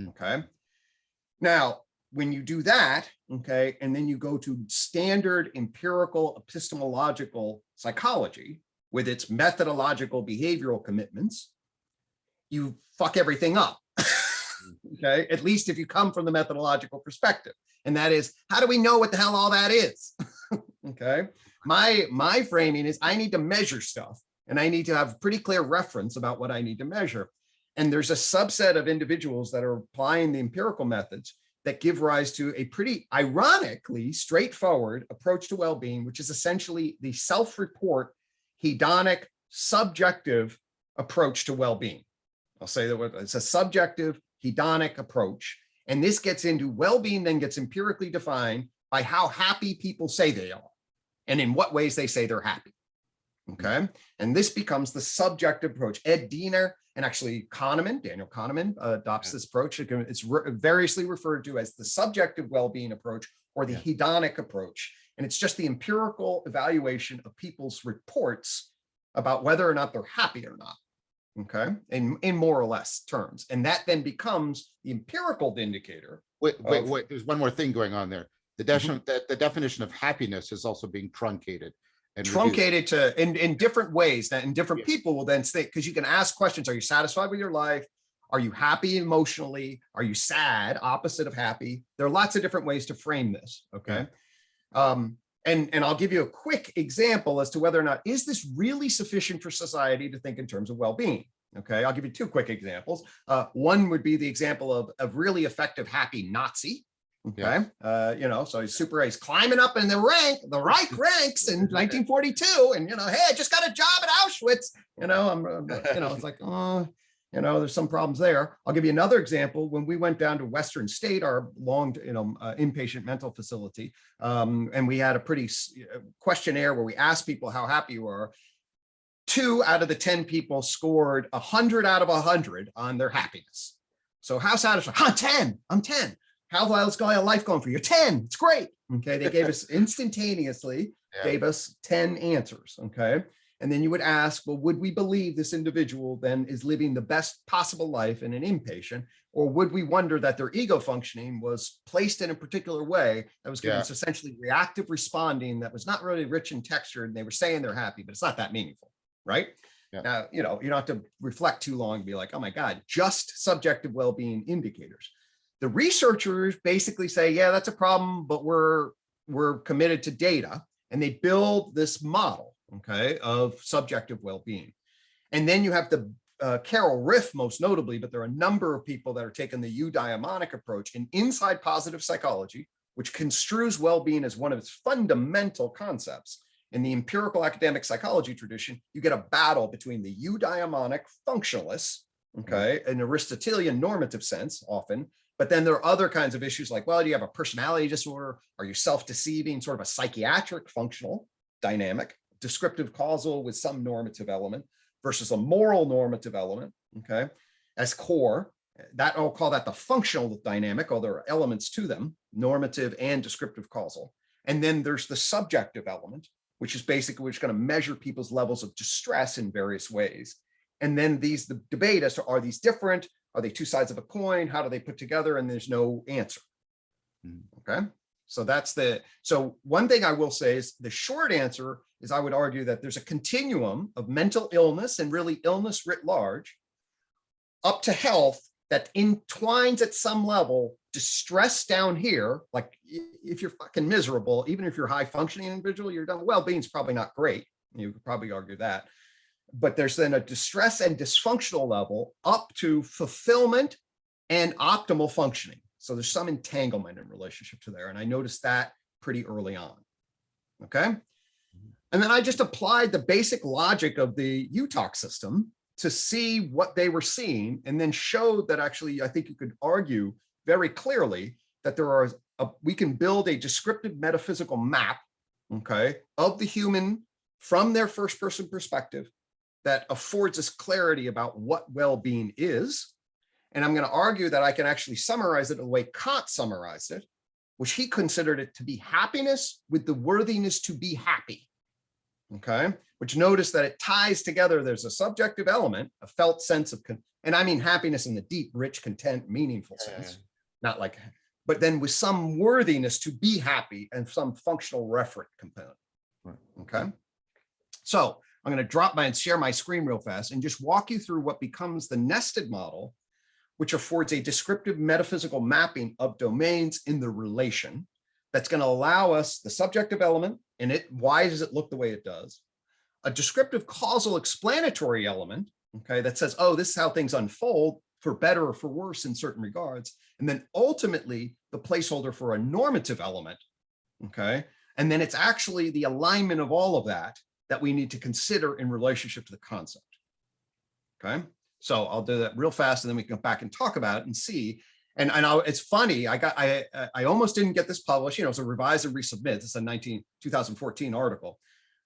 Okay. Now, when you do that, okay, and then you go to standard empirical epistemological psychology with its methodological behavioral commitments, you fuck everything up. Okay, at least if you come from the methodological perspective. And that is, how do we know what the hell all that is? Okay, my framing is I need to measure stuff, and I need to have pretty clear reference about what I need to measure. And there's a subset of individuals that are applying the empirical methods that give rise to a pretty ironically straightforward approach to well-being, which is essentially the self-report, hedonic, subjective approach to well-being. I'll say that it's a subjective, hedonic approach. And this gets into well-being, then gets empirically defined by how happy people say they are and in what ways they say they're happy. Okay. And this becomes the subjective approach. Ed Diener and actually Daniel Kahneman adopts this approach. It's variously referred to as the subjective well-being approach or the hedonic approach. And it's just the empirical evaluation of people's reports about whether or not they're happy or not. Okay, in more or less terms. And that then becomes the empirical indicator. Wait, there's one more thing going on there. The definition of happiness is also being truncated. And truncated to in different ways that in different people will then think, because you can ask questions. Are you satisfied with your life? Are you happy emotionally? Are you sad? Opposite of happy. There are lots of different ways to frame this. Okay. And I'll give you a quick example as to whether or not, is this really sufficient for society to think in terms of well-being? Okay, I'll give you two quick examples. One would be the example of a really effective, happy Nazi. Okay, yes. So he's climbing up in the Reich ranks in 1942, and hey, I just got a job at Auschwitz. It's like, there's some problems there. I'll give you another example. When we went down to Western State, our long, inpatient mental facility, and we had a pretty questionnaire where we asked people how happy you were. 2 out of the 10 people scored 100 out of 100 on their happiness. So how satisfied? 10. I'm 10. How's life going for you? 10. It's great. Okay. They gave us instantaneously, gave us 10 answers. Okay. And then you would ask, well, would we believe this individual then is living the best possible life in an inpatient, or would we wonder that their ego functioning was placed in a particular way that was giving us essentially reactive responding that was not really rich in texture, and they were saying they're happy, but it's not that meaningful, right? Yeah. Now, you don't have to reflect too long and be like, oh my God, just subjective well-being indicators. The researchers basically say, yeah, that's a problem, but we're committed to data, and they build this model, okay, of subjective well-being. And then you have the Carol Riff, most notably, but there are a number of people that are taking the eudaimonic approach in inside positive psychology, which construes well-being as one of its fundamental concepts. In the empirical academic psychology tradition, you get a battle between the eudaimonic functionalists, okay, an Aristotelian normative sense often, but then there are other kinds of issues like, well, do you have a personality disorder? Are you self-deceiving? Sort of a psychiatric functional dynamic, descriptive causal with some normative element versus a moral normative element, okay, as core. That I'll call that the functional dynamic, although there are elements to them, normative and descriptive causal. And then there's the subjective element, which is basically going to measure people's levels of distress in various ways. And then the debate as to, are these different? Are they two sides of a coin? How do they put together? And there's no answer. Okay. So one thing I will say is the short answer is I would argue that there's a continuum of mental illness and really illness writ large up to health that entwines at some level distress down here. Like if you're fucking miserable, even if you're a high functioning individual, your well-being's probably not great. You could probably argue that. But there's then a distress and dysfunctional level up to fulfillment and optimal functioning. So there's some entanglement in relationship to there. And I noticed that pretty early on. Okay. And then I just applied the basic logic of the UTOC system to see what they were seeing, and then showed that actually, I think you could argue very clearly that we can build a descriptive metaphysical map, okay, of the human from their first person perspective that affords us clarity about what well-being is. And I'm going to argue that I can actually summarize it the way Kant summarized it, which he considered it to be happiness with the worthiness to be happy. Okay, which notice that it ties together. There's a subjective element, a felt sense of, and I mean happiness in the deep, rich, content, meaningful sense, not like, but then with some worthiness to be happy and some functional referent component. Okay, so I'm going to drop and share my screen real fast and just walk you through what becomes the nested model, which affords a descriptive metaphysical mapping of domains in the relation that's going to allow us the subjective element in it. Why does it look the way it does? A descriptive causal explanatory element, okay, that says, oh, this is how things unfold for better or for worse in certain regards. And then ultimately the placeholder for a normative element, okay? And then it's actually the alignment of all of that we need to consider in relationship to the concept, okay? So I'll do that real fast and then we can come back and talk about it and see. And it's funny, I almost didn't get this published, it's a revise and resubmit. It's a 2014 article.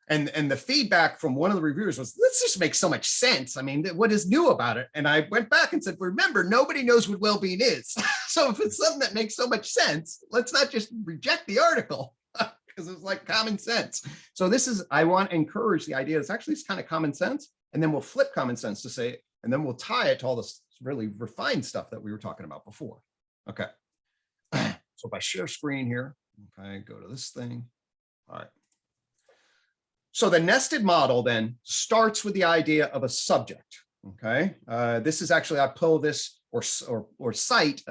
And the feedback from one of the reviewers was, this just makes so much sense. I mean, what is new about it? And I went back and said, remember, nobody knows what well-being is. So if it's something that makes so much sense, let's not just reject the article because it's like common sense. So I want to encourage the idea it's actually kind of common sense. And then we'll flip common sense to say, and then we'll tie it to all this really refined stuff that we were talking about before. Okay. So if I share screen here, okay, go to this thing. All right. So the nested model then starts with the idea of a subject. Okay. This is actually, I pull this or cite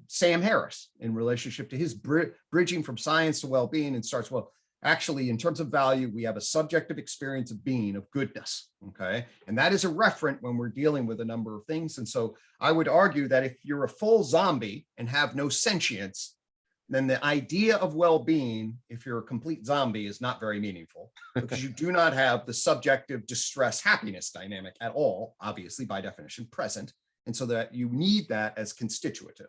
Sam Harris in relationship to his bridging from science to well-being, and starts, well, actually, in terms of value, we have a subjective experience of being, of goodness, okay? And that is a referent when we're dealing with a number of things. And so I would argue that if you're a full zombie and have no sentience, then the idea of well-being, if you're a complete zombie, is not very meaningful because you do not have the subjective distress happiness dynamic at all, obviously by definition present. And so that you need that as constitutive,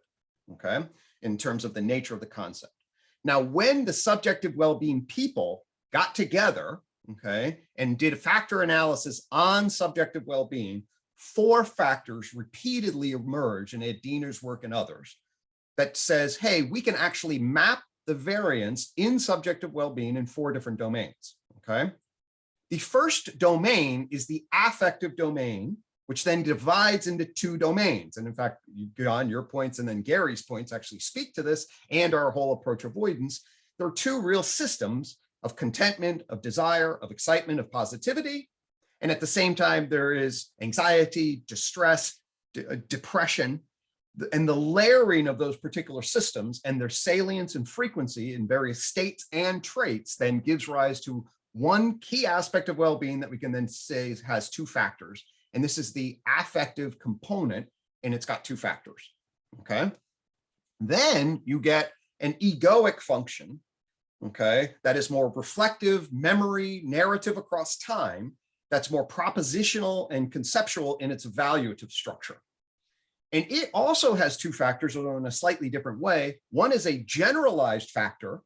okay, in terms of the nature of the concept. Now, when the subjective well-being people got together, okay, and did a factor analysis on subjective well-being, 4 factors repeatedly emerge in Ed Diener's work and others that says, hey, we can actually map the variance in subjective well-being in 4 different domains, okay? The first domain is the affective domain, which then divides into 2 domains. And in fact, John, your points and then Gary's points actually speak to this and our whole approach avoidance. There are 2 real systems of contentment, of desire, of excitement, of positivity. And at the same time, there is anxiety, distress, depression, and the layering of those particular systems and their salience and frequency in various states and traits then gives rise to one key aspect of well-being that we can then say has 2 factors. And this is the affective component, and it's got 2 factors, okay? Then you get an egoic function, okay, that is more reflective, memory, narrative across time, that's more propositional and conceptual in its evaluative structure. And it also has 2 factors, although in a slightly different way. One is a generalized factor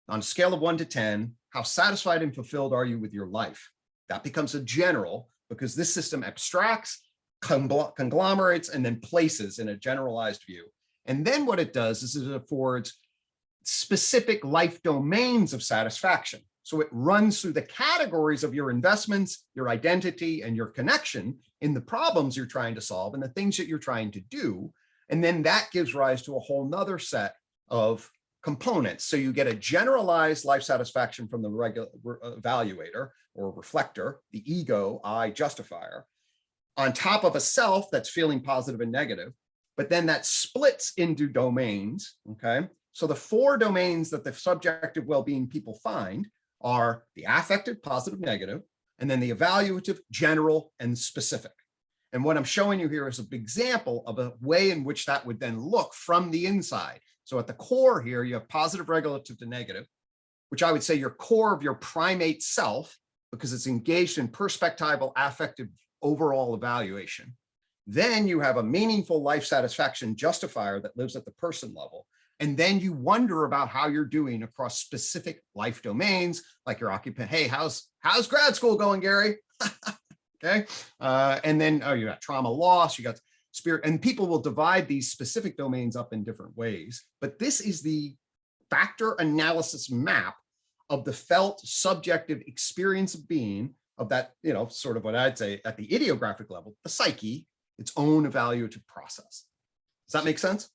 on a scale of 1 to 10, how satisfied and fulfilled are you with your life? That becomes a general, because this system abstracts, conglomerates, and then places in a generalized view. And then what it does is it affords specific life domains of satisfaction. So it runs through the categories of your investments, your identity, and your connection in the problems you're trying to solve and the things that you're trying to do. And then that gives rise to a whole nother set of components. So you get a generalized life satisfaction from the regular evaluator or reflector, the ego, I, justifier, on top of a self that's feeling positive and negative, but then that splits into domains, okay? So the 4 domains that the subjective well-being people find are the affective, positive, negative, and then the evaluative, general, and specific. And what I'm showing you here is an example of a way in which that would then look from the inside. So at the core here, you have positive relative to negative, which I would say your core of your primate self, because it's engaged in perspectival, affective, overall evaluation. Then you have a meaningful life satisfaction justifier that lives at the person level. And then you wonder about how you're doing across specific life domains, like your occupant. Hey, how's grad school going, Gary? Okay. And then, oh, you got trauma loss, you got spirit, and people will divide these specific domains up in different ways. But this is the factor analysis map of the felt subjective experience of being of that, you know, sort of what I'd say at the idiographic level, the psyche, its own evaluative process. Does that make sense?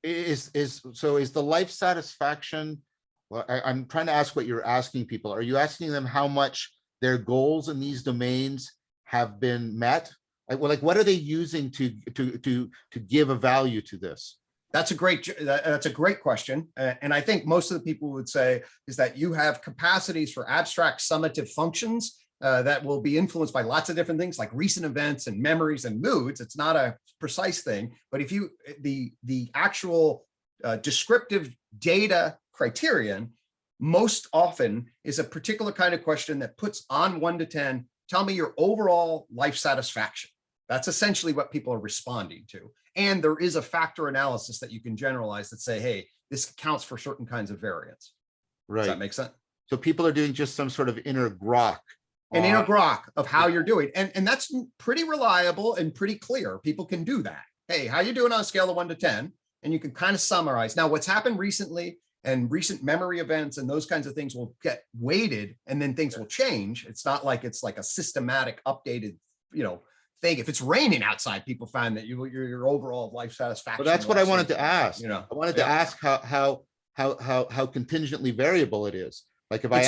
Is the life satisfaction, well, I'm trying to ask what you're asking people. Are you asking them how much their goals in these domains have been met? Like what are they using to give a value to this? That's a great question. And I think most of the people would say is that you have capacities for abstract summative functions that will be influenced by lots of different things like recent events and memories and moods. It's not a precise thing, but if you, the actual descriptive data criterion most often is a particular kind of question that puts on 1 to 10, tell me your overall life satisfaction. That's essentially what people are responding to. And there is a factor analysis that you can generalize that say, hey, this accounts for certain kinds of variance. Right. Does that make sense? So people are doing just some sort of inner grok. An inner grok of how you're doing. And that's pretty reliable and pretty clear. People can do that. Hey, how you doing on a scale of 1 to 10? And you can kind of summarize. Now, what's happened recently and recent memory events and those kinds of things will get weighted and then things will change. It's not like it's like a systematic updated, you know, thing. If it's raining outside, people find that your overall life satisfaction. Well, that's what I wanted to ask. You know, I wanted to ask how contingently variable it is. Like if I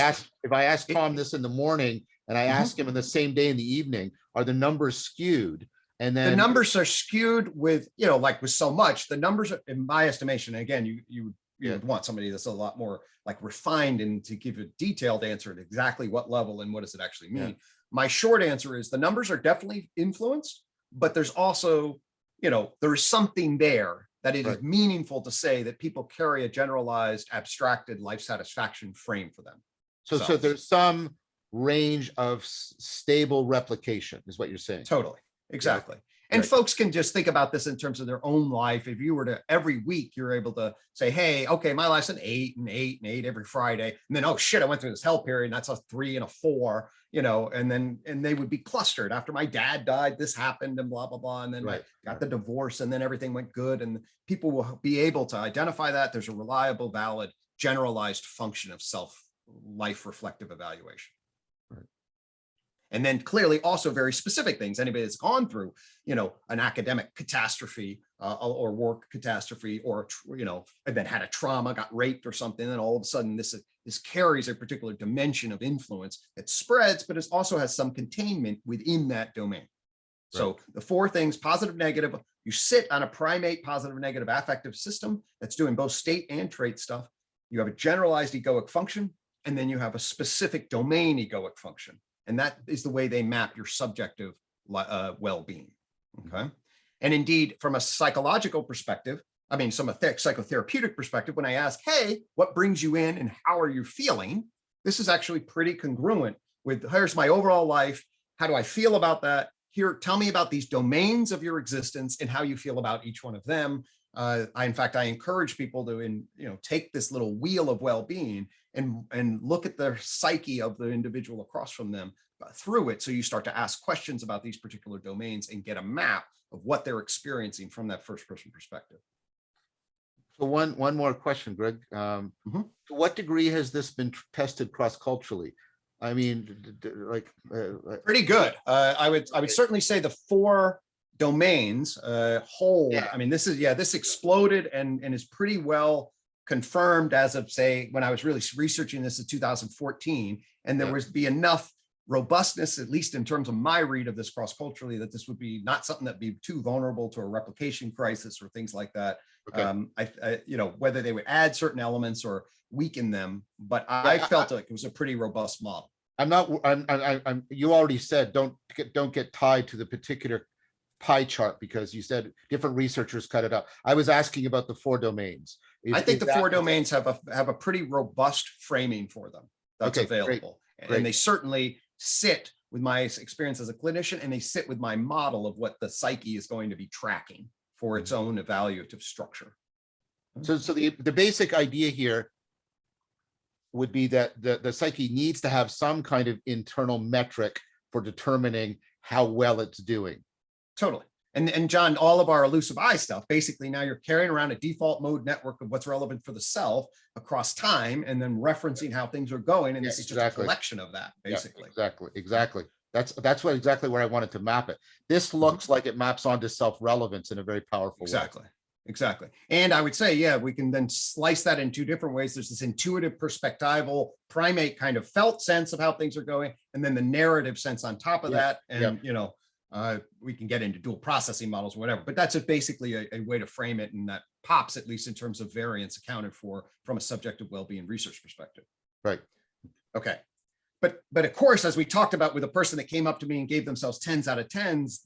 ask Tom this in the morning and I ask him in the same day in the evening, are the numbers skewed? And then the numbers are skewed with, you know, like with so much, the numbers are, in my estimation, and again, you you would want somebody that's a lot more like refined and to give a detailed answer at exactly what level and what does it actually mean. Yeah. My short answer is the numbers are definitely influenced, but there's also, there's something there that it is meaningful to say that people carry a generalized, abstracted life satisfaction frame for them. So there's some range of stable replication is what you're saying. Totally. Exactly. Yeah. And folks can just think about this in terms of their own life. If you were to every week, you're able to say, hey, okay, my life's an 8 and 8 and 8 every Friday. And then, oh shit, I went through this hell period and that's a 3 and a 4, and they would be clustered. After my dad died, this happened and blah, blah, blah. And then I got the divorce and then everything went good. And people will be able to identify that. There's a reliable, valid, generalized function of life reflective evaluation. And then clearly also very specific things. Anybody that's gone through, an academic catastrophe or work catastrophe, or, and then had a trauma, got raped or something, and all of a sudden this carries a particular dimension of influence that spreads, but it also has some containment within that domain. Right. So the 4 things, positive, negative, you sit on a primate positive, negative affective system that's doing both state and trait stuff. You have a generalized egoic function, and then you have a specific domain egoic function. And that is the way they map your subjective well-being, okay? And indeed, from a psychological perspective, from a psychotherapeutic perspective, when I ask, hey, what brings you in and how are you feeling? This is actually pretty congruent with, here's my overall life. How do I feel about that? Here, tell me about these domains of your existence and how you feel about each one of them. In fact, I encourage people to, take this little wheel of well-being and look at the psyche of the individual across from them through it. So you start to ask questions about these particular domains and get a map of what they're experiencing from that first person perspective. So one more question, Greg. To what degree has this been tested cross-culturally? Pretty good. I would certainly say the 4 domains hold. Yeah. This exploded and is pretty well confirmed as of, say, when I was really researching this in 2014, and there was be enough robustness, at least in terms of my read of this cross-culturally, that this would be not something that'd be too vulnerable to a replication crisis or things like that. Okay. Whether they would add certain elements or weaken them, but I felt like it was a pretty robust model. You already said don't get tied to the particular pie chart because you said different researchers cut it up. I was asking about the 4 domains. I think the 4 domains have a pretty robust framing for them that's available. Great. And they certainly sit with my experience as a clinician, and they sit with my model of what the psyche is going to be tracking for its own evaluative structure. So the basic idea here would be that the psyche needs to have some kind of internal metric for determining how well it's doing. Totally. And John, all of our elusive I stuff, basically now you're carrying around a default mode network of what's relevant for the self across time, and then referencing how things are going. And this is just a collection of that, basically. Yeah, exactly. That's exactly where I wanted to map it. This looks like it maps onto self-relevance in a very powerful way. Exactly. And I would say, we can then slice that in 2 different ways. There's this intuitive, perspectival, primate kind of felt sense of how things are going, and then the narrative sense on top of that. And, we can get into dual processing models or whatever, but that's basically a way to frame it. And that pops, at least in terms of variance, accounted for from a subjective well-being research perspective. Right. Okay. But of course, as we talked about with a person that came up to me and gave themselves 10s out of 10s,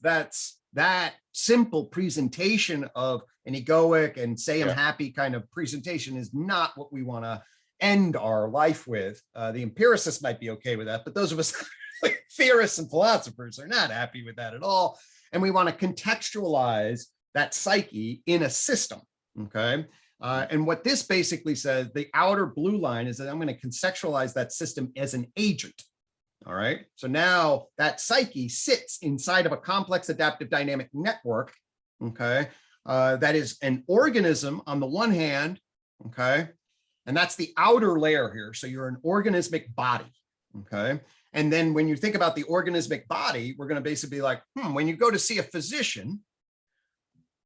that simple presentation of an egoic and say I'm happy kind of presentation is not what we want to end our life with. The empiricists might be okay with that, but those of us like theorists and philosophers are not happy with that at all. And we want to contextualize that psyche in a system, okay? And what this basically says, the outer blue line is that I'm going to conceptualize that system as an agent, all right? So now that psyche sits inside of a complex adaptive dynamic network, okay? That is an organism on the one hand, okay? And that's the outer layer here. So you're an organismic body, okay? And then when you think about the organismic body, we're going to basically be like, when you go to see a physician,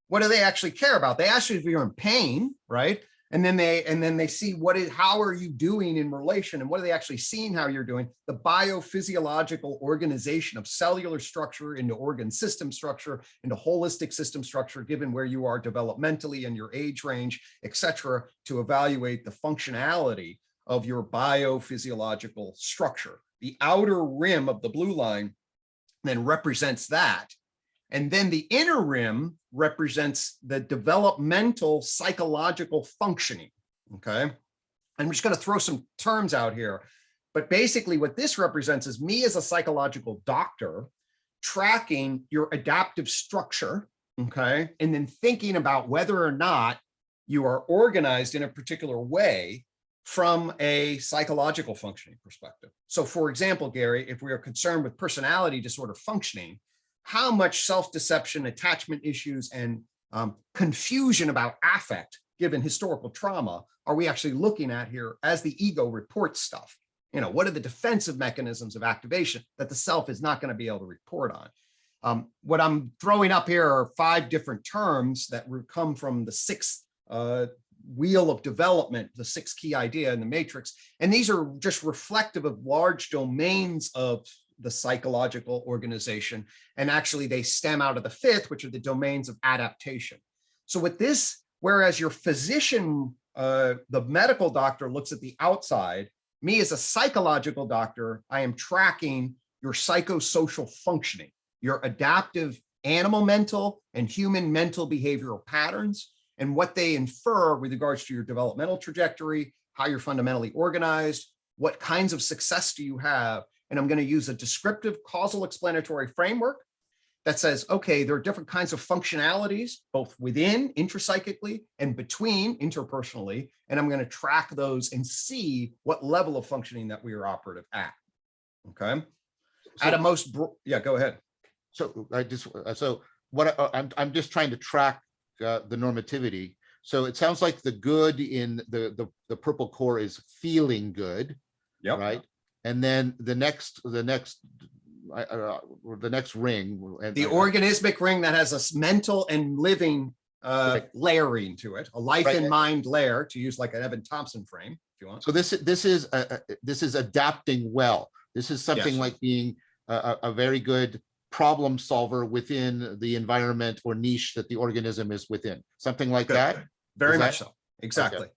what do they actually care about? They ask you if you're in pain, right? And then they see how are you doing in relation, and what are they actually seeing how you're doing? The biophysiological organization of cellular structure into organ system structure, into holistic system structure, given where you are developmentally and your age range, et cetera, to evaluate the functionality of your biophysiological structure. The outer rim of the blue line then represents that. And then the inner rim represents the developmental psychological functioning, okay? I'm just gonna throw some terms out here, but basically what this represents is me as a psychological doctor tracking your adaptive structure, okay? And then thinking about whether or not you are organized in a particular way from a psychological functioning perspective. So for example, Gary, if we are concerned with personality disorder functioning, how much self-deception, attachment issues, and confusion about affect, given historical trauma, are we actually looking at here as the ego reports stuff? You know, what are the defensive mechanisms of activation that the self is not going to be able to report on? What I'm throwing up here are 5 different terms that come from the 6th wheel of development, the 6th key idea in the matrix. And these are just reflective of large domains of the psychological organization. And actually they stem out of the 5th, which are the domains of adaptation. So with this, whereas your physician, the medical doctor looks at the outside, me as a psychological doctor, I am tracking your psychosocial functioning, your adaptive animal mental and human mental behavioral patterns, and what they infer with regards to your developmental trajectory, how you're fundamentally organized, what kinds of success do you have. And I'm going to use a descriptive causal explanatory framework that says, okay, there are different kinds of functionalities, both within intrapsychically and between interpersonally. And I'm going to track those and see what level of functioning that we are operative at. Okay. So, at a most, yeah, go ahead. So I'm just trying to track the normativity. So it sounds like the good in the purple core is feeling good. Yep. Right. And then the next ring, and the organismic ring that has a mental and living layering to it, a life and mind layer, to use like an Evan Thompson frame, if you want. So this is adapting well. This is something like being a very good problem solver within the environment or niche that the organism is within. Something like that. Very much so. Exactly.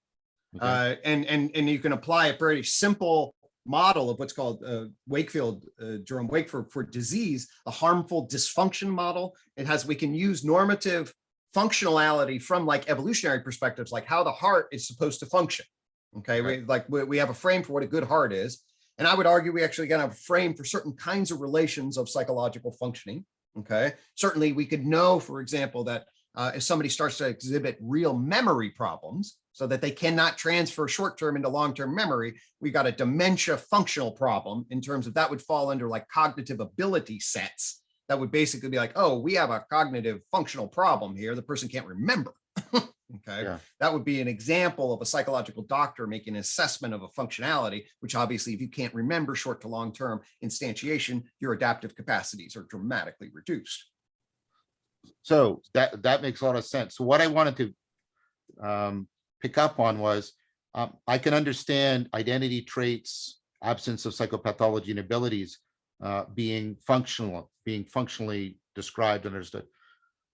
Okay. And you can apply a very simple model of what's called Wakefield, Jerome Wakefield, for disease, a harmful dysfunction model. We can use normative functionality from like evolutionary perspectives, like how the heart is supposed to function. Okay, right. we have a frame for what a good heart is. And I would argue we actually got a frame for certain kinds of relations of psychological functioning. Okay, certainly we could know, for example, that if somebody starts to exhibit real memory problems, so that they cannot transfer short-term into long-term memory, we got a dementia functional problem in terms of that would fall under like cognitive ability sets. That would basically be like, oh, we have a cognitive functional problem here. The person can't remember. Okay, yeah. That would be an example of a psychological doctor making an assessment of a functionality, which obviously if you can't remember short to long-term instantiation, your adaptive capacities are dramatically reduced. So that makes a lot of sense. So what I wanted to pick up on was I can understand identity traits, absence of psychopathology and abilities being functionally described and understood.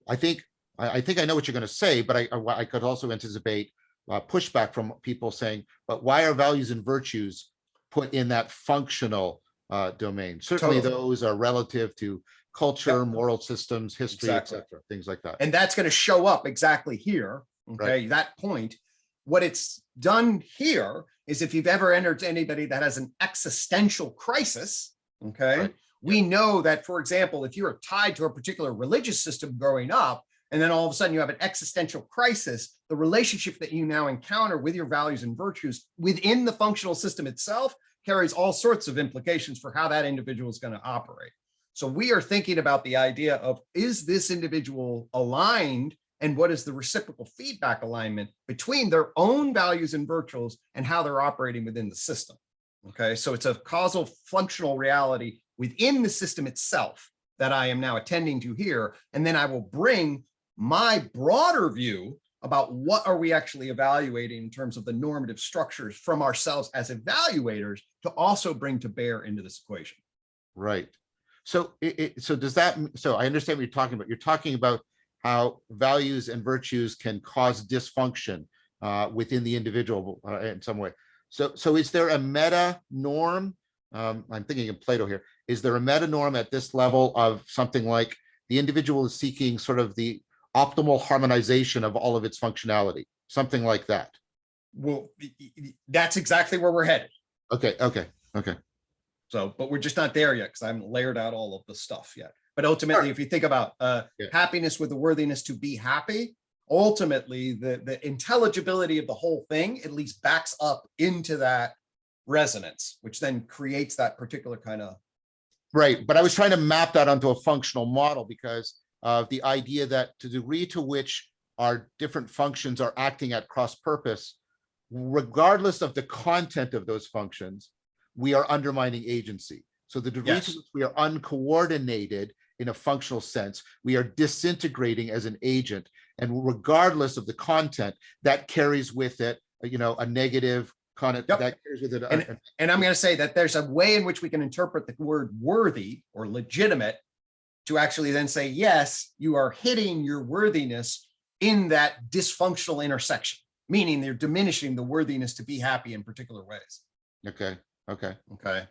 I think I know what you're going to say, but I could also anticipate pushback from people saying, but why are values and virtues put in that functional domain? Certainly those are relative to culture, moral systems, history, etc., things like that. And that's going to show up exactly here. Okay, that point. What it's done here is if you've ever entered anybody that has an existential crisis, okay, we know that, for example, if you're tied to a particular religious system growing up, and then all of a sudden you have an existential crisis, the relationship that you now encounter with your values and virtues within the functional system itself carries all sorts of implications for how that individual is going to operate. So we are thinking about the idea of, is this individual aligned, and what is the reciprocal feedback alignment between their own values and virtues and how they're operating within the system? Okay, so it's a causal functional reality within the system itself that I am now attending to here. And then I will bring my broader view about what are we actually evaluating in terms of the normative structures from ourselves as evaluators to also bring to bear into this equation. Right. So so does that, so I understand what you're talking about. You're talking about how values and virtues can cause dysfunction within the individual in some way. So is there a meta norm? I'm thinking of Plato here. Is there a meta norm at this level of something like the individual is seeking sort of the optimal harmonization of all of its functionality, something like that? Well, that's exactly where we're headed. Okay. So, but we're just not there yet because I haven't layered out all of the stuff yet. But ultimately, if you think about happiness with the worthiness to be happy, ultimately the intelligibility of the whole thing at least backs up into that resonance, which then creates that particular kind of. Right. But I was trying to map that onto a functional model because of the idea that to the degree to which our different functions are acting at cross purpose, regardless of the content of those functions, we are undermining agency. So the degree to which we are uncoordinated in a functional sense, we are disintegrating as an agent. And regardless of the content, that carries with it, a negative content that carries with it. And I'm going to say that there's a way in which we can interpret the word worthy or legitimate to actually then say, yes, you are hitting your worthiness in that dysfunctional intersection, meaning they're diminishing the worthiness to be happy in particular ways. Okay.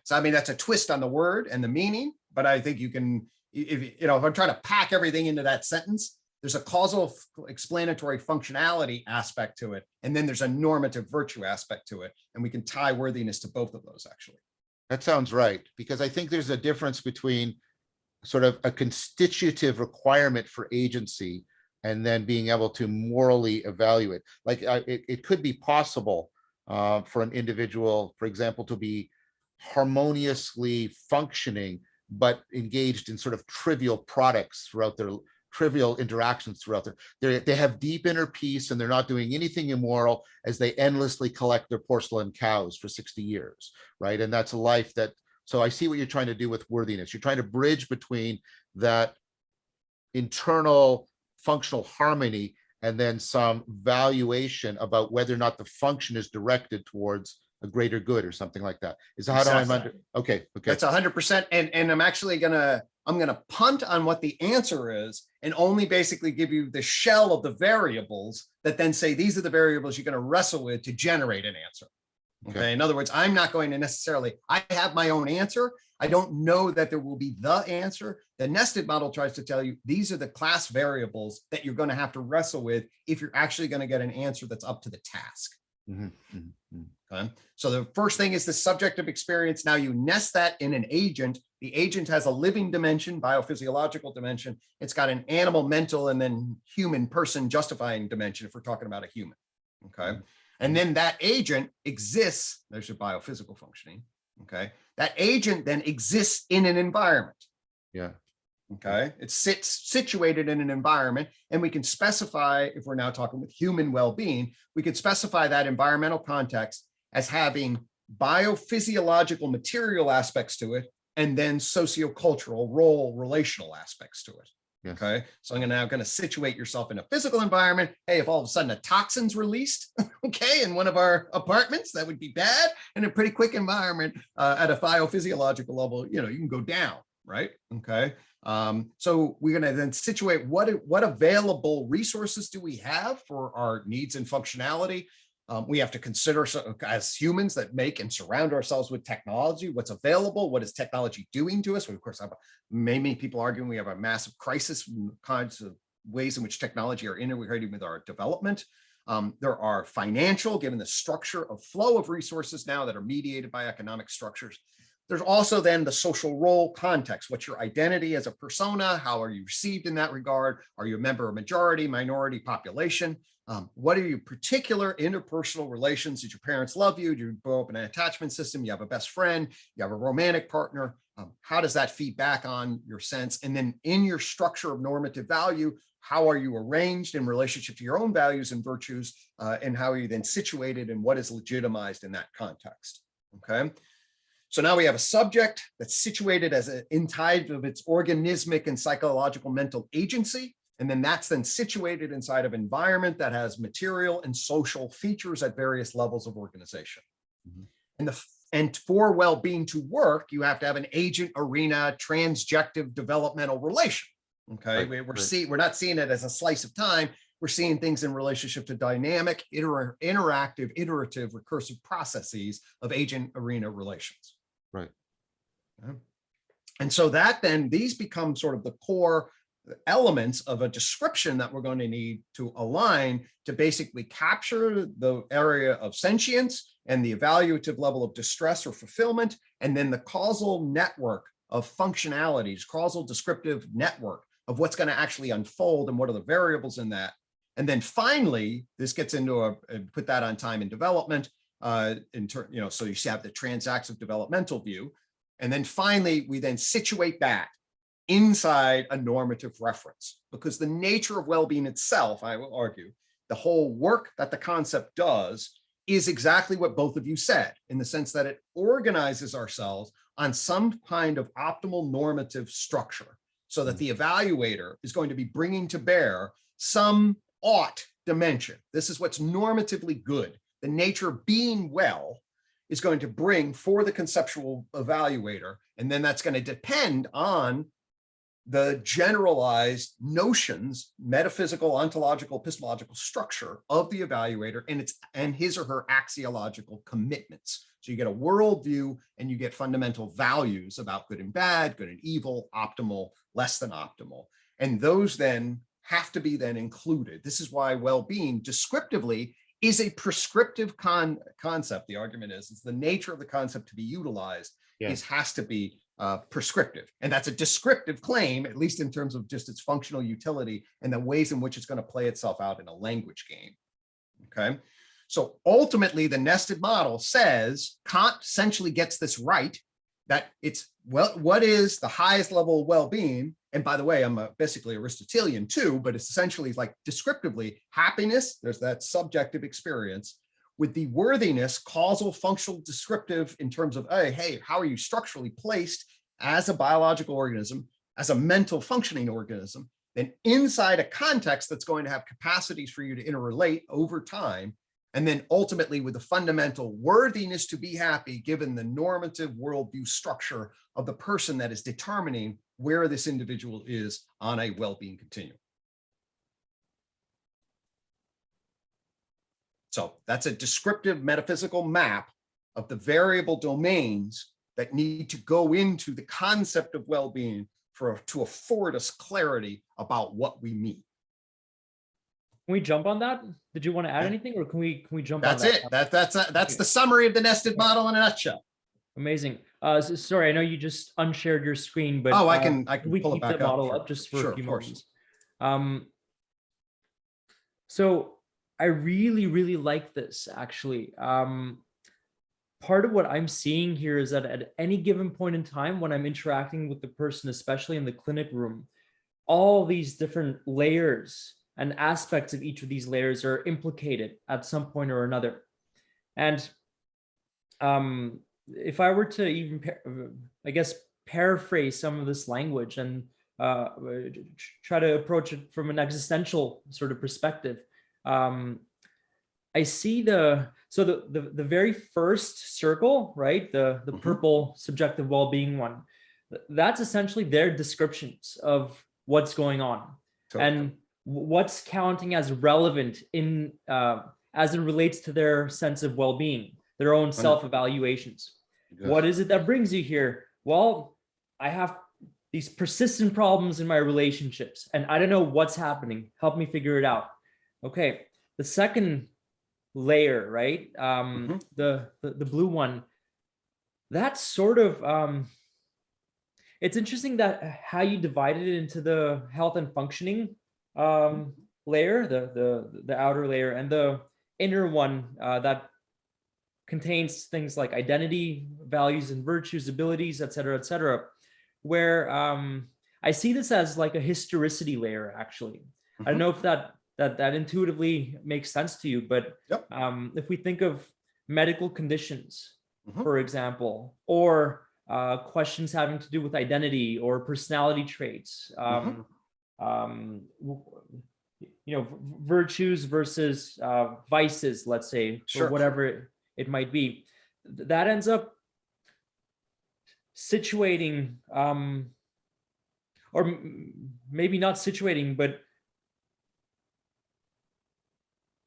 So, I mean, that's a twist on the word and the meaning, but I think you can, if I'm trying to pack everything into that sentence, there's a causal explanatory functionality aspect to it. And then there's a normative virtue aspect to it. And we can tie worthiness to both of those, actually. That sounds right, because I think there's a difference between sort of a constitutive requirement for agency and then being able to morally evaluate. Like it could be possible for an individual, for example, to be harmoniously functioning, but engaged in sort of trivial products throughout their trivial interactions throughout they have deep inner peace and they're not doing anything immoral as they endlessly collect their porcelain cows for 60 years, right? And that's a life that, so I see what you're trying to do with worthiness. You're trying to bridge between that internal functional harmony and then some valuation about whether or not the function is directed towards a greater good or something like that. Is that how I'm under? Okay. That's 100%. And I'm actually gonna punt on what the answer is and only basically give you the shell of the variables that then say these are the variables you're going to wrestle with to generate an answer. Okay. In other words, I'm not going to necessarily, I have my own answer. I don't know that there will be the answer. The nested model tries to tell you these are the class variables that you're going to have to wrestle with if you're actually going to get an answer that's up to the task. Okay. So the first thing is the subjective experience. Now you nest that in an agent. The agent has a living dimension, biophysiological dimension. It's got an animal, mental, and then human person justifying dimension if we're talking about a human. Okay. And then that agent exists. There's your biophysical functioning. Okay. That agent then exists in an environment. Yeah. Okay. It sits situated in an environment, and we can specify, if we're now talking with human well-being, we could specify that environmental context as having biophysiological material aspects to it, and then sociocultural role relational aspects to it. Yes. Okay. So I'm now going to situate yourself in a physical environment. Hey, if all of a sudden a toxin's released, okay, in one of our apartments, that would be bad. In a pretty quick environment at a biophysiological level, you can go down, right? Okay. So we're going to then situate what available resources do we have for our needs and functionality. We have to consider as humans that make and surround ourselves with technology, what's available, what is technology doing to us? We, of course, have many people arguing we have a massive crisis in kinds of ways in which technology are integrating with our development. There are financial, given the structure of flow of resources now that are mediated by economic structures. There's also then the social role context. What's your identity as a persona? How are you received in that regard? Are you a member of majority, minority population? What are your particular interpersonal relations? Did your parents love you? Do you grow up in an attachment system? You have a best friend? You have a romantic partner? How does that feed back on your sense? And then in your structure of normative value, how are you arranged in relationship to your own values and virtues? And how are you then situated and what is legitimized in that context? Okay. So now we have a subject that's situated as in tide of its organismic and psychological mental agency. And then that's then situated inside of environment that has material and social features at various levels of organization. And for well-being to work, you have to have an agent arena transjective developmental relation. Okay, we're not seeing it as a slice of time. We're seeing things in relationship to dynamic, interactive, iterative, recursive processes of agent arena relations. Right. And so that then these become sort of the core elements of a description that we're going to need to align to basically capture the area of sentience and the evaluative level of distress or fulfillment, and then the causal network of functionalities, causal descriptive network of what's going to actually unfold and what are the variables in that. And then finally, this gets into put that on time and development, so you have the transactive developmental view. And then finally, we then situate that inside a normative reference, because the nature of well-being itself, I will argue, the whole work that the concept does is exactly what both of you said, in the sense that it organizes ourselves on some kind of optimal normative structure, so that the evaluator is going to be bringing to bear some ought dimension. This is what's normatively good. The nature of being well is going to bring for the conceptual evaluator, and then that's going to depend on the generalized notions, metaphysical, ontological, epistemological structure of the evaluator and his or her axiological commitments. So you get a worldview and you get fundamental values about good and bad, good and evil, optimal, less than optimal. And those then have to be then included. This is why well-being descriptively is a prescriptive concept. The argument is the nature of the concept to be utilized has to be prescriptive. And that's a descriptive claim, at least in terms of just its functional utility and the ways in which it's going to play itself out in a language game. Okay. So ultimately, the nested model says Kant essentially gets this right, that it's, well, what is the highest level of well-being? And by the way, I'm basically Aristotelian too, but it's essentially like descriptively happiness, there's that subjective experience, with the worthiness, causal, functional, descriptive in terms of, hey, how are you structurally placed as a biological organism, as a mental functioning organism, then inside a context that's going to have capacities for you to interrelate over time, and then ultimately with the fundamental worthiness to be happy given the normative worldview structure of the person that is determining where this individual is on a well-being continuum. So that's a descriptive metaphysical map of the variable domains that need to go into the concept of well-being to afford us clarity about what we mean. Can we jump on that? Did you want to add anything, or can we jump That's on that? That's That's the summary of the nested model in a nutshell. Amazing. Sorry, I know you just unshared your screen, but I can we pull it keep back the model up. up just for a few course. moments. So I really like this, actually. Part of what I'm seeing here is that at any given point in time, when I'm interacting with the person, especially in the clinic room, all these different layers and aspects of each of these layers are implicated at some point or another. And if I were to even, I guess, paraphrase some of this language and try to approach it from an existential sort of perspective, I see the very first circle, right? The purple subjective well-being one. That's essentially their descriptions of what's going on. Totally. And what's counting as relevant in as it relates to their sense of well-being, their own self-evaluations. Yes. What is it that brings you here? Well, I have these persistent problems in my relationships and I don't know what's happening. Help me figure it out. Okay. The second layer, right? The blue one, that's sort of, it's interesting that how you divided it into the health and functioning layer, the outer layer, and the inner one that contains things like identity, values and virtues, abilities, et cetera, where I see this as like a historicity layer, actually. I don't know if that intuitively makes sense to you, but if we think of medical conditions, for example, or questions having to do with identity or personality traits, virtues versus vices, let's say, Sure. or whatever it might be. That ends up situating, or maybe not situating, but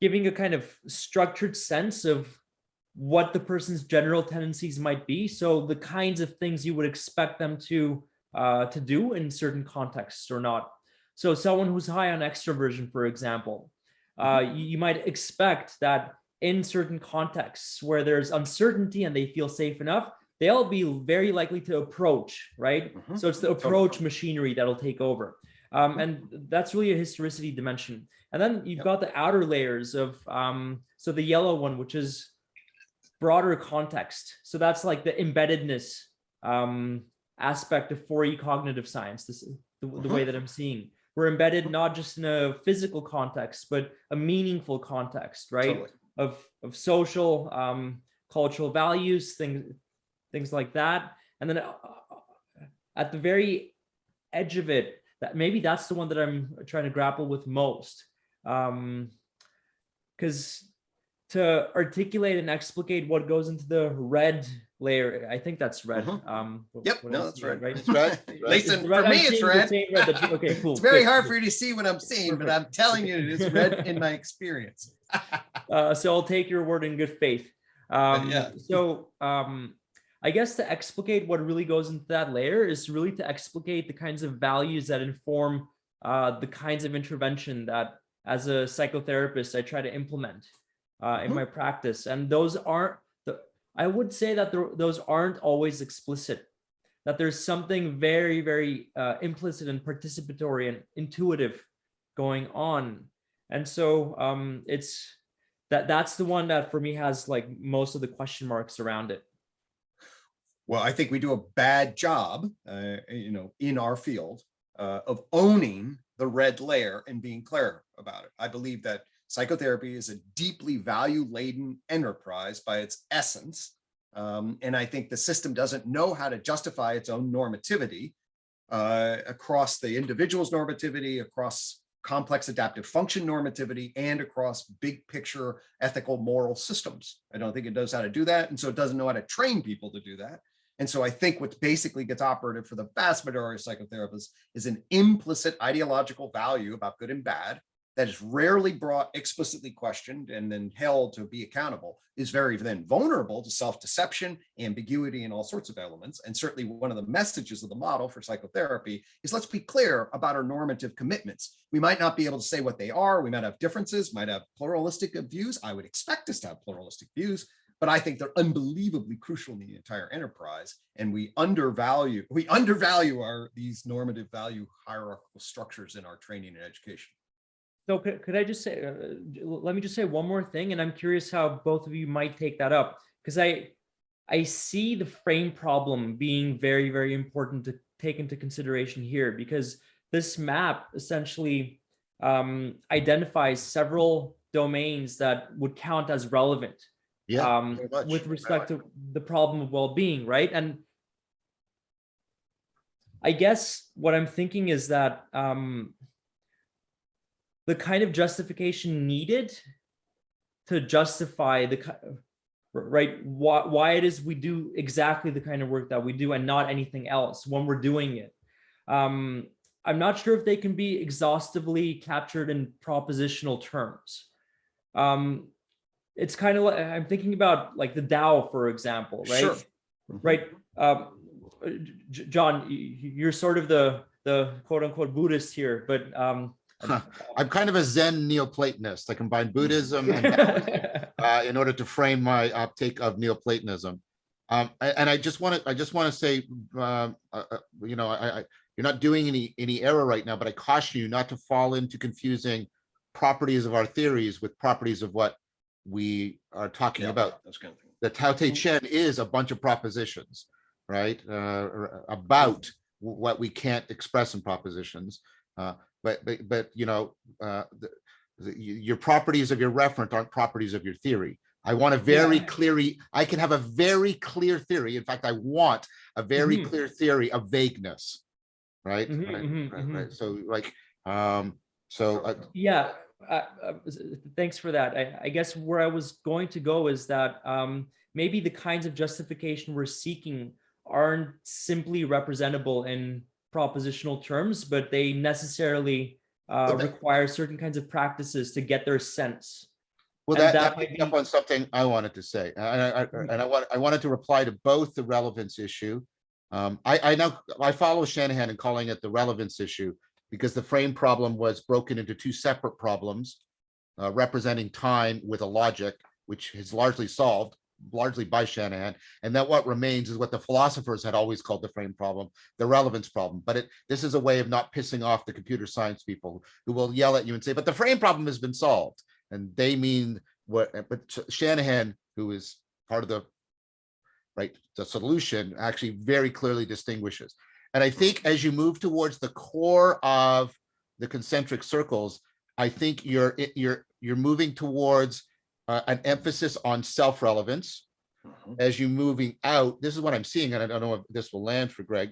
giving a kind of structured sense of what the person's general tendencies might be. So the kinds of things you would expect them to do in certain contexts or not. So someone who's high on extroversion, for example, you might expect that in certain contexts where there's uncertainty and they feel safe enough, they'll be very likely to approach, right? So it's the approach machinery that'll take over. And that's really a historicity dimension. And then you've got the outer layers of, so the yellow one, which is broader context. So that's like the embeddedness aspect of 4E cognitive science. This is the way that I'm seeing. We're embedded not just in a physical context, but a meaningful context, right? Totally. Of social, cultural values, things like that. And then at the very edge of it, that maybe that's the one that I'm trying to grapple with most. Because to articulate and explicate what goes into the red layer, I think that's red. Yep, no, that's red. Right? It's red. Listen, for me, it's red. Okay, cool. It's very hard for you to see what I'm seeing, but I'm telling you, it is red in my experience. So I'll take your word in good faith. So I guess to explicate what really goes into that layer is really to explicate the kinds of values that inform the kinds of intervention that, as a psychotherapist, I try to implement in my practice. And those aren't, I would say that those aren't always explicit, that there's something very, very implicit and participatory and intuitive going on. And so that's the one that for me has like most of the question marks around it. Well, I think we do a bad job, in our field of owning the red layer and being clear about it. I believe that psychotherapy is a deeply value-laden enterprise by its essence. And I think the system doesn't know how to justify its own normativity across the individual's normativity, across complex adaptive function normativity, and across big picture ethical moral systems. I don't think it knows how to do that. And so it doesn't know how to train people to do that. And so I think what basically gets operative for the vast majority of psychotherapists is an implicit ideological value about good and bad that is rarely brought explicitly questioned and then held to be accountable, is very then vulnerable to self-deception, ambiguity, and all sorts of elements. And certainly one of the messages of the model for psychotherapy is let's be clear about our normative commitments. We might not be able to say what they are. We might have differences, might have pluralistic views. I would expect us to have pluralistic views, but I think they're unbelievably crucial in the entire enterprise. And we undervalue these normative value hierarchical structures in our training and education. So could I just say, let me just say one more thing, and I'm curious how both of you might take that up, because I see the frame problem being very, very important to take into consideration here, because this map essentially identifies several domains that would count as relevant with respect to the problem of well-being, right? And I guess what I'm thinking is that the kind of justification needed to justify why it is we do exactly the kind of work that we do and not anything else when we're doing it. I'm not sure if they can be exhaustively captured in propositional terms. It's kind of like, I'm thinking about like the Tao, for example, right? Sure. Right. John, you're sort of the quote unquote Buddhist here, but I'm kind of a Zen Neoplatonist. I combine Buddhism and Taoism, in order to frame my uptake of Neoplatonism. And I just want to say, you're not doing any error right now, but I caution you not to fall into confusing properties of our theories with properties of what we are talking about. That's kind of thing. The Tao Te Ching is a bunch of propositions, right? About what we can't express in propositions. But your properties of your referent aren't properties of your theory. I want a very I can have a very clear theory. In fact, I want a very clear theory of vagueness, right? Right. So like, Yeah, thanks for that. I guess where I was going to go is that maybe the kinds of justification we're seeking aren't simply representable in propositional terms, but they necessarily require certain kinds of practices to get their sense. Well, And that might picked up on something I wanted to say, and I wanted to reply to both the relevance issue. I follow Shanahan in calling it the relevance issue because the frame problem was broken into two separate problems, representing time with a logic, which is largely solved, largely by Shanahan, and that what remains is what the philosophers had always called the frame problem, the relevance problem. But this is a way of not pissing off the computer science people who will yell at you and say, but the frame problem has been solved. And they mean what, but Shanahan, who is part of the solution, actually very clearly distinguishes. And I think as you move towards the core of the concentric circles, I think you're moving towards an emphasis on self-relevance. As you're moving out, this is what I'm seeing, and I don't know if this will land for Gregg,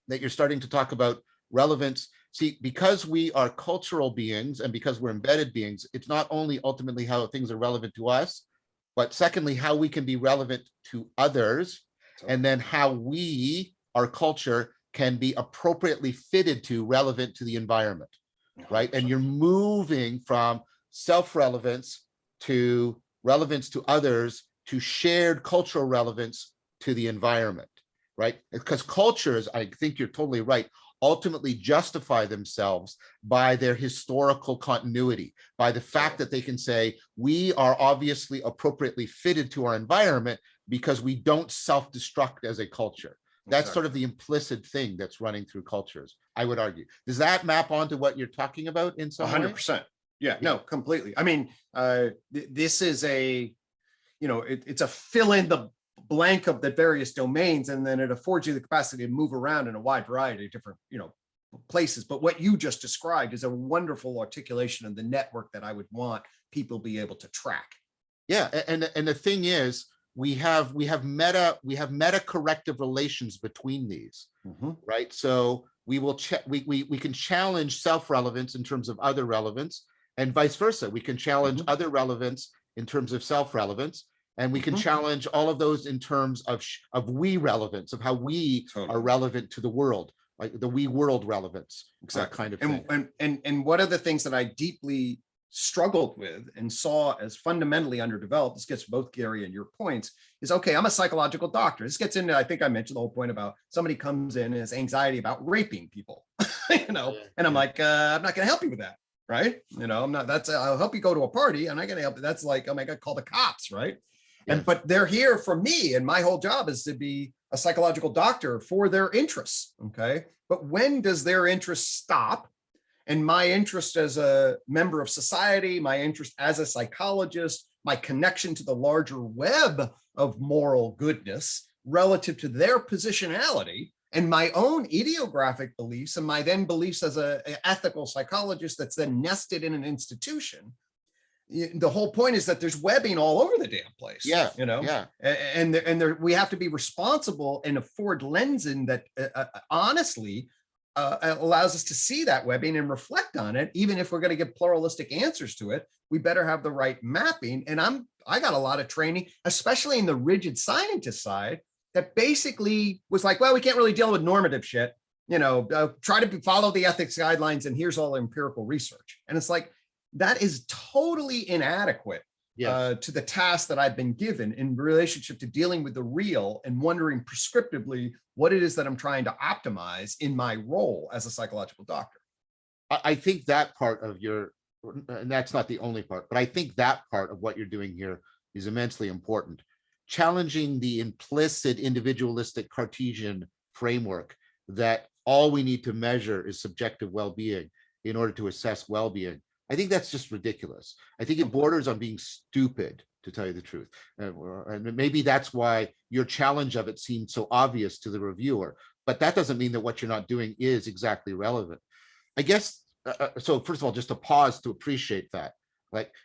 that you're starting to talk about relevance. See, because we are cultural beings and because we're embedded beings, it's not only ultimately how things are relevant to us, but secondly, how we can be relevant to others, and then how we, our culture, can be appropriately fitted to relevant to the environment, right? And you're moving from self-relevance to relevance to others to shared cultural relevance to the environment, right? Because cultures, I think you're totally right, ultimately justify themselves by their historical continuity, by the fact that they can say, we are obviously appropriately fitted to our environment because we don't self-destruct as a culture. That's sort of the implicit thing that's running through cultures, I would argue. Does that map onto what you're talking about in some way? 100%. Yeah, no, completely. I mean, this is it's a fill in the blank of the various domains, and then it affords you the capacity to move around in a wide variety of different, places. But what you just described is a wonderful articulation of the network that I would want people be able to track. Yeah, and the thing is, we have meta corrective relations between these, right? So we can challenge self-relevance in terms of other relevance, and vice versa. We can challenge other relevance in terms of self-relevance, and we can challenge all of those in terms of we relevance, of how we are relevant to the world, like the we world relevance, exactly, kind of thing. And one of the things that I deeply struggled with and saw as fundamentally underdeveloped, this gets both Gary and your points, is okay, I'm a psychological doctor. This gets into, I think I mentioned the whole point about somebody comes in and has anxiety about raping people, and I'm like, I'm not going to help you with that. Right. I'm not, I'll help you go to a party. I'm not going to help you. That's like, oh my God, call the cops. Right. Yes. But they're here for me. And my whole job is to be a psychological doctor for their interests. Okay. But when does their interest stop? And my interest as a member of society, my interest as a psychologist, my connection to the larger web of moral goodness relative to their positionality, and my own ideographic beliefs and my then beliefs as an ethical psychologist that's then nested in an institution. The whole point is that there's webbing all over the damn place. Yeah. And we have to be responsible and afford lensing that honestly allows us to see that webbing and reflect on it. Even if we're going to give pluralistic answers to it, we better have the right mapping. And I got a lot of training, especially in the rigid scientist side, that basically was like, well, we can't really deal with normative shit, try to follow the ethics guidelines, and here's all the empirical research. And it's like, that is totally inadequate to the task that I've been given in relationship to dealing with the real and wondering prescriptively what it is that I'm trying to optimize in my role as a psychological doctor. I think that part of and that's not the only part, but I think that part of what you're doing here is immensely important. Challenging the implicit individualistic Cartesian framework that all we need to measure is subjective well-being in order to assess well-being. I think that's just ridiculous. I think it borders on being stupid, to tell you the truth. And maybe that's why your challenge of it seemed so obvious to the reviewer, but that doesn't mean that what you're not doing is exactly relevant. I guess, so first of all, just to pause to appreciate that.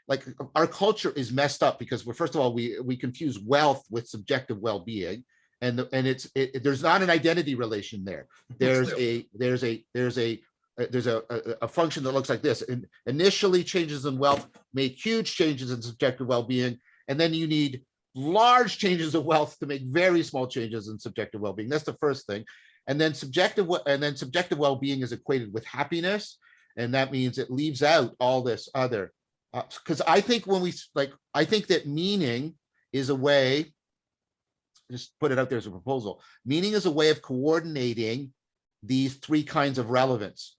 Like our culture is messed up because first of all, we confuse wealth with subjective well-being, and there's not an identity relation there. There's a there's a function that looks like this. Initially, changes in wealth make huge changes in subjective well-being, and then you need large changes of wealth to make very small changes in subjective well-being. That's the first thing. And then subjective well-being is equated with happiness, and that means it leaves out all this other. Because I think I think that meaning is a way. Just put it out there as a proposal. Meaning is a way of coordinating these three kinds of relevance: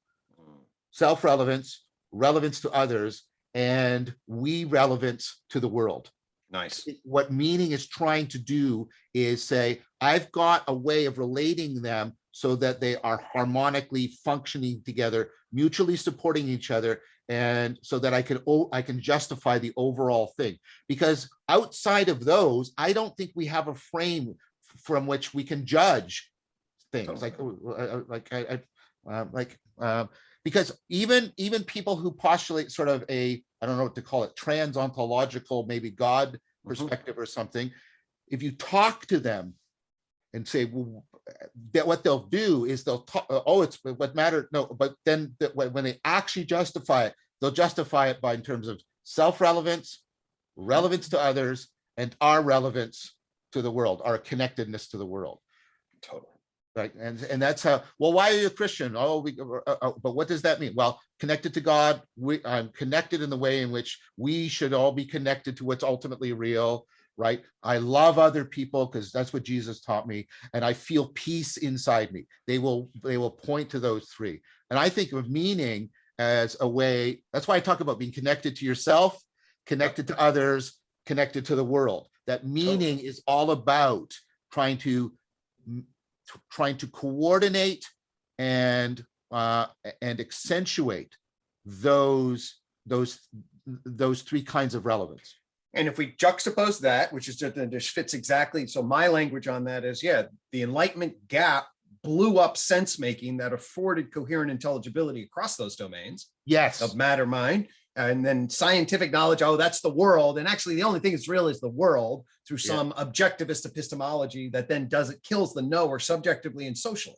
self-relevance, relevance to others, and we relevance to the world. Nice. What meaning is trying to do is say, I've got a way of relating them so that they are harmonically functioning together, mutually supporting each other, and so that I can justify the overall thing. Because outside of those, I don't think we have a frame from which we can judge things. Because even people who postulate sort of I don't know what to call it, trans-ontological, maybe God perspective or something, if you talk to them and say, well, that what they'll do is they'll talk, it's what matter. No, but then when they actually justify it, they'll justify it in terms of self-relevance, relevance to others, and our relevance to the world, our connectedness to the world. Totally. Right. And that's how, well, why are you a Christian? But what does that mean? Well, connected to God, I'm connected in the way in which we should all be connected to what's ultimately real, right? I love other people because that's what Jesus taught me, and I feel peace inside me. They will point to those three. And I think of meaning as a way, that's why I talk about being connected to yourself, connected to others, connected to the world. That meaning is all about trying to coordinate and accentuate those three kinds of relevance. And if we juxtapose that, which is just fits exactly. So my language on that is, the Enlightenment gap blew up sense making that afforded coherent intelligibility across those domains. Yes. Of matter, mind, and then scientific knowledge. Oh, that's the world. And actually the only thing that's real is the world through some objectivist epistemology that then kills the knower subjectively and socially.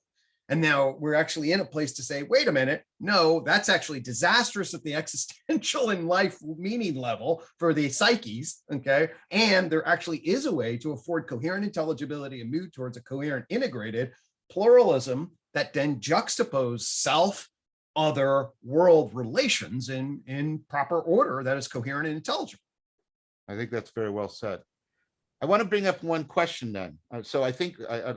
And now we're actually in a place to say, wait a minute, no, that's actually disastrous at the existential and life meaning level for the psyches, okay? And there actually is a way to afford coherent intelligibility and move towards a coherent integrated pluralism that then juxtapose self, other, world relations in proper order that is coherent and intelligible. I think that's very well said. I want to bring up one question then. So I think I'll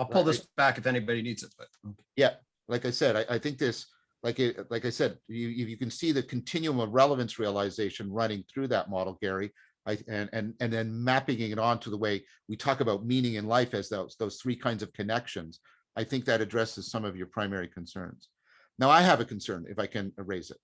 pull this back if anybody needs it. But yeah, like I said, I think this, like I said, you can see the continuum of relevance realization running through that model, Gary, and then mapping it onto the way we talk about meaning in life as those three kinds of connections. I think that addresses some of your primary concerns. Now I have a concern, if I can erase it,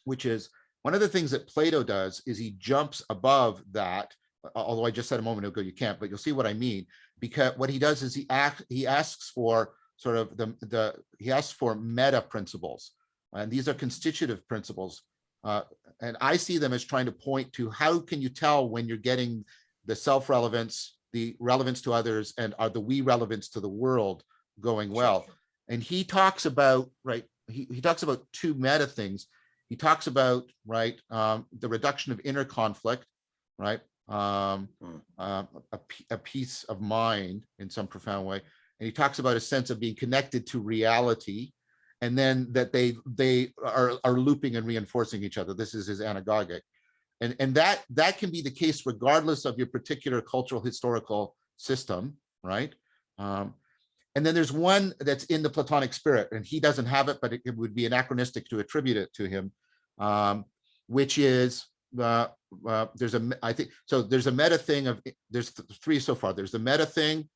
which is, one of the things that Plato does is he jumps above that, although I just said a moment ago you can't, but you'll see what I mean. Because what he does is he asks for sort of he asks for meta principles, and these are constitutive principles. And I see them as trying to point to how can you tell when you're getting the self-relevance, the relevance to others, and are the we relevance to the world going well. And he talks about, he talks about two meta things. He talks about, the reduction of inner conflict, a peace of mind in some profound way. And he talks about a sense of being connected to reality, and then that they are looping and reinforcing each other. This is his anagogic. And that can be the case regardless of your particular cultural historical system, right? And then there's one that's in the Platonic spirit, and he doesn't have it, but it would be anachronistic to attribute it to him, which is there's a meta thing of, there's three so far. There's the meta thing,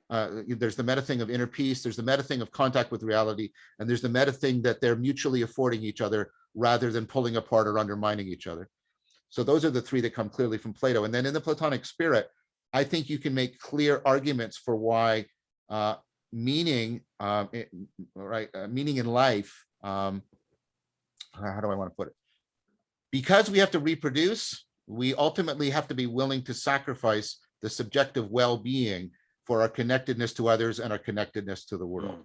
there's the meta thing of inner peace, there's the meta thing of contact with reality, and there's the meta thing that they're mutually affording each other rather than pulling apart or undermining each other. So those are the three that come clearly from Plato. And then in the Platonic spirit, I think you can make clear arguments for why meaning, meaning in life, how do I want to put it? Because we have to reproduce, we ultimately have to be willing to sacrifice the subjective well-being for our connectedness to others and our connectedness to the world.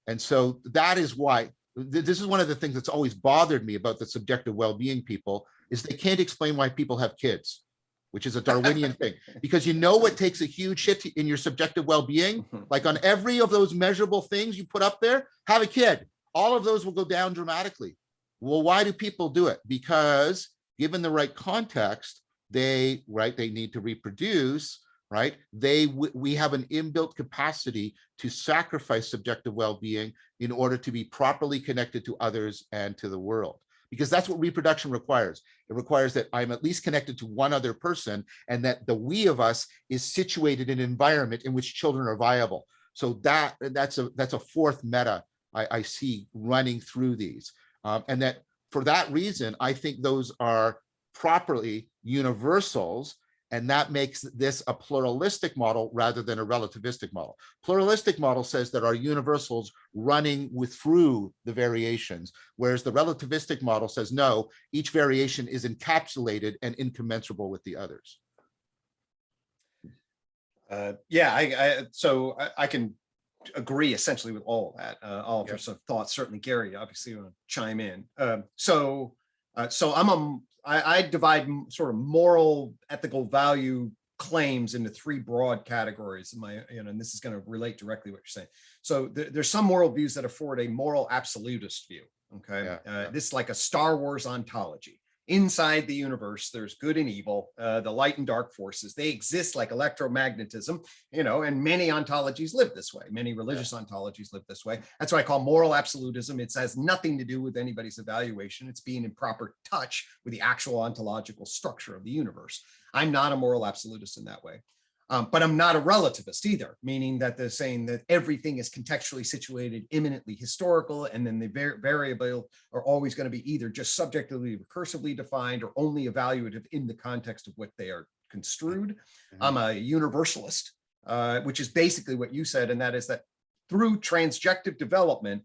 And so that is why this is one of the things that's always bothered me about the subjective well-being people, is they can't explain why people have kids, which is a Darwinian thing, because you know what takes a huge hit in your subjective well-being? Like on every of those measurable things you put up there, have a kid. All of those will go down dramatically. Well, why do people do it? Because given the right context, they need to reproduce, right? We have an inbuilt capacity to sacrifice subjective well-being in order to be properly connected to others and to the world, because that's what reproduction requires. It requires that I'm at least connected to one other person, and that the we of us is situated in an environment in which children are viable. So that's a fourth meta I see running through these, and that for that reason, I think those are properly universals. And that makes this a pluralistic model rather than a relativistic model. Pluralistic model says that our universals running through the variations, whereas the relativistic model says, no, each variation is encapsulated and incommensurable with the others. So I can agree essentially with all of that. I'll offer some thoughts. Certainly, Gary, obviously, you want to chime in. I divide sort of moral, ethical value claims into three broad categories. And this is going to relate directly to what you're saying. So there's some moral views that afford a moral absolutist view. Okay, this is like a Star Wars ontology. Inside the universe, there's good and evil, the light and dark forces. They exist like electromagnetism, and many ontologies live this way. Many religious ontologies live this way. That's what I call moral absolutism. It has nothing to do with anybody's evaluation. It's being in proper touch with the actual ontological structure of the universe. I'm not a moral absolutist in that way. But I'm not a relativist either, meaning that they're saying that everything is contextually situated, imminently historical, and then the variable are always going to be either just subjectively, recursively defined, or only evaluative in the context of what they are construed. I'm a universalist, which is basically what you said, and that is that through transjective development,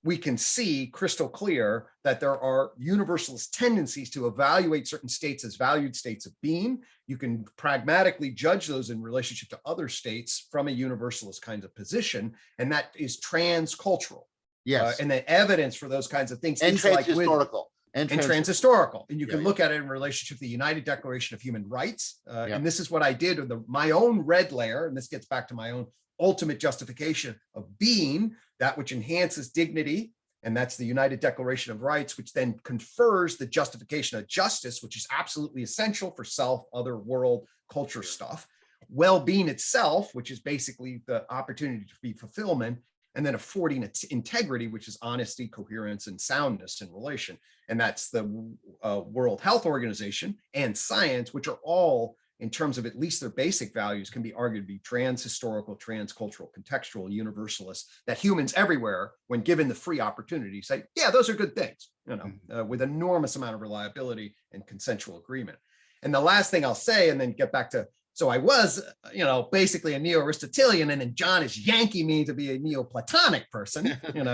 we can see crystal clear that there are universalist tendencies to evaluate certain states as valued states of being. You can pragmatically judge those in relationship to other states from a universalist kind of position, and that is transcultural. Yes. And the evidence for those kinds of things and is like transhistorical. And transhistorical. And you can look yeah. at it in relationship to the United Declaration of Human Rights. And this is what I did with my own red layer, and this gets back to my own ultimate justification of being, that which enhances dignity, and that's the United Declaration of Rights, which then confers the justification of justice, which is absolutely essential for self, other, world, culture stuff. Well-being itself, which is basically the opportunity to be fulfillment, and then affording its integrity, which is honesty, coherence, and soundness in relation. And that's the World Health Organization and science, which are all, in terms of at least their basic values, can be argued to be trans-historical, trans-cultural, contextual, universalist, that humans everywhere, when given the free opportunity, say, yeah, those are good things, with enormous amount of reliability and consensual agreement. And the last thing I'll say, and then get back to, so I was, basically a neo-Aristotelian, and then John is yanking me to be a Neoplatonic person, and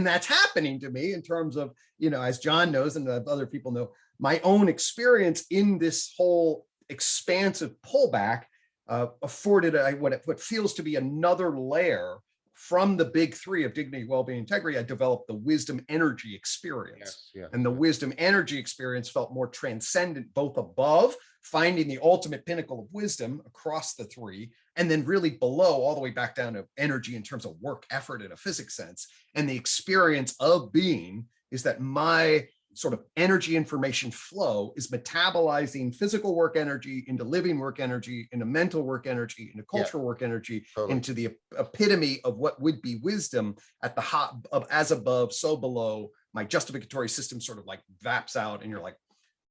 that's happening to me in terms of, as John knows and other people know, my own experience in this whole expansive pullback afforded what feels to be another layer from the big three of dignity, well-being, integrity. I developed the wisdom energy experience. And the wisdom energy experience felt more transcendent, both above, finding the ultimate pinnacle of wisdom across the three, and then really below, all the way back down to energy in terms of work, effort in a physics sense. And the experience of being is that my sort of energy information flow is metabolizing physical work energy into living work energy, into mental work energy, into cultural work energy, into the epitome of what would be wisdom at the hot of as above, so below. My justificatory system sort of like vaps out, and you're like,